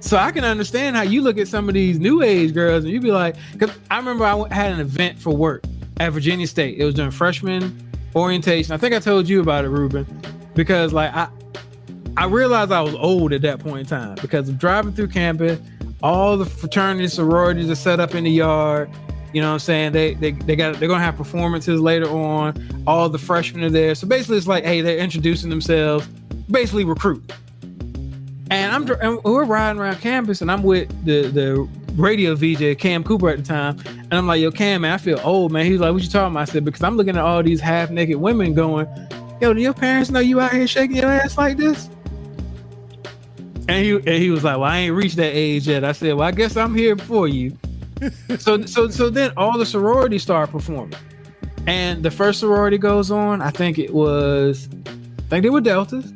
So I can understand how you look at some of these new age girls and you be like, because I remember I had an event for work at Virginia State. It was during freshman orientation. I think I told you about it, Ruben, because like I realized I was old at that point in time because of driving through campus, all the fraternities, sororities are set up in the yard. You know what I'm saying? They're gonna have performances later on. All the freshmen are there. So basically it's like, hey, they're introducing themselves, basically recruit. And we're riding around campus and I'm with the radio VJ, Cam Cooper at the time. And I'm like, yo, Cam, man, I feel old, man. He was like, what you talking about? I said, because I'm looking at all these half naked women going, yo, do your parents know you out here shaking your ass like this? And he was like, well, I ain't reached that age yet. I said, well, I guess I'm here before you. So then all the sororities start performing. And the first sorority goes on. I think they were Deltas.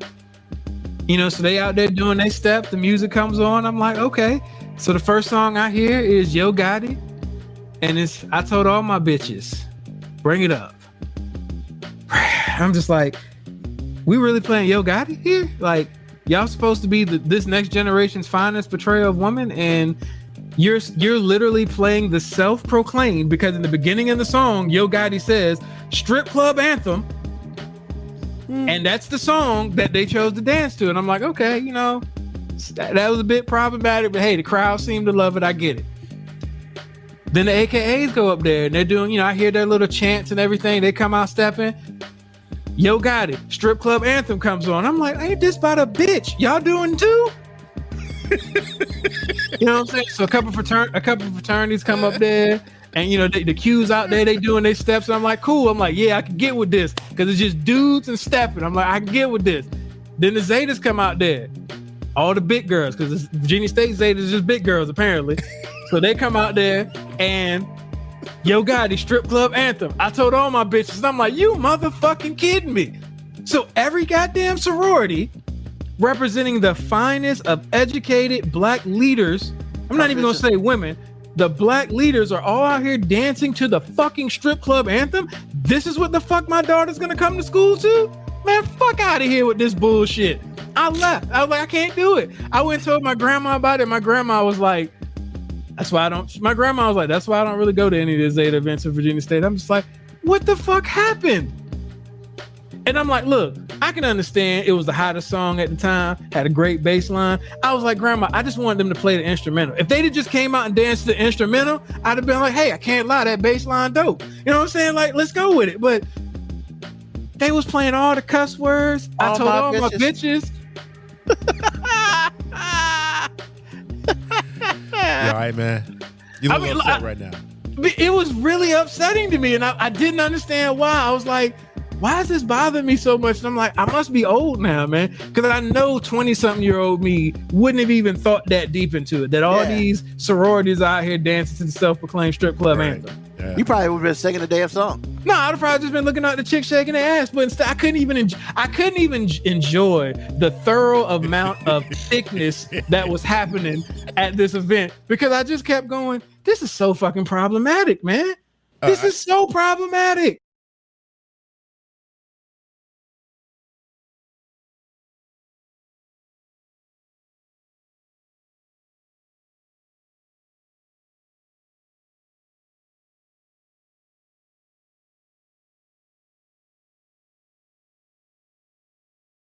You know, so they out there doing their step. The music comes on. I'm like, okay. So the first song I hear is Yo Gotti. And it's I Told All My Bitches. Bring it up. I'm just like, we really playing Yo Gotti here? Like, y'all supposed to be this next generation's finest portrayal of women, and you're literally playing the self-proclaimed, because in the beginning of the song, Yo Gotti says strip club anthem, and that's the song that they chose to dance to. And I'm like, okay, you know, that was a bit problematic, but hey, the crowd seemed to love it. I get it. Then the AKAs go up there and they're doing, you know, I hear their little chants and everything. They come out stepping. Yo Gotti, strip club anthem comes on. I'm like, ain't this about a bitch? Y'all doing too? You know what I'm saying? So a couple of fraternities come up there, and you know the Q's out there, they doing their steps, and I'm like, cool. I'm like, yeah, I can get with this, because it's just dudes and stepping. I'm like, I can get with this. Then the Zetas come out there, all the big girls, because Virginia State Zetas is just big girls apparently. So they come out there and Yo Gotti, strip club anthem. I told all my bitches, and I'm like, you motherfucking kidding me? So every goddamn sorority representing the finest of educated black leaders, I'm not even gonna say women, the black leaders are all out here dancing to the fucking strip club anthem. This is what the fuck my daughter's gonna come to school to? Man, fuck out of here with this bullshit. I left. I was like, I can't do it. I went and told my grandma about it. My grandma was like, that's why I don't really go to any of the Zeta events in Virginia State. I'm just like, what the fuck happened? And I'm like, look, I can understand it was the hottest song at the time, had a great bass line. I was like, Grandma, I just wanted them to play the instrumental. If they'd just came out and danced the instrumental, I'd have been like, hey, I can't lie, that bass line dope. You know what I'm saying? Like, let's go with it. But they was playing all the cuss words. I told all my bitches.
You all right, man? You look upset right now.
It was really upsetting to me, and I didn't understand why. I was like, why is this bothering me so much? And I'm like, I must be old now, man. Because I know 20-something-year-old me wouldn't have even thought that deep into it. That all these sororities out here dancing to the self-proclaimed strip club anthem.
Yeah. You probably would have been singing the damn song.
No, I'd have probably just been looking at the chick shaking their ass. But instead, I couldn't even enjoy the thorough amount of thickness that was happening at this event, because I just kept going, this is so fucking problematic, man. This is so problematic.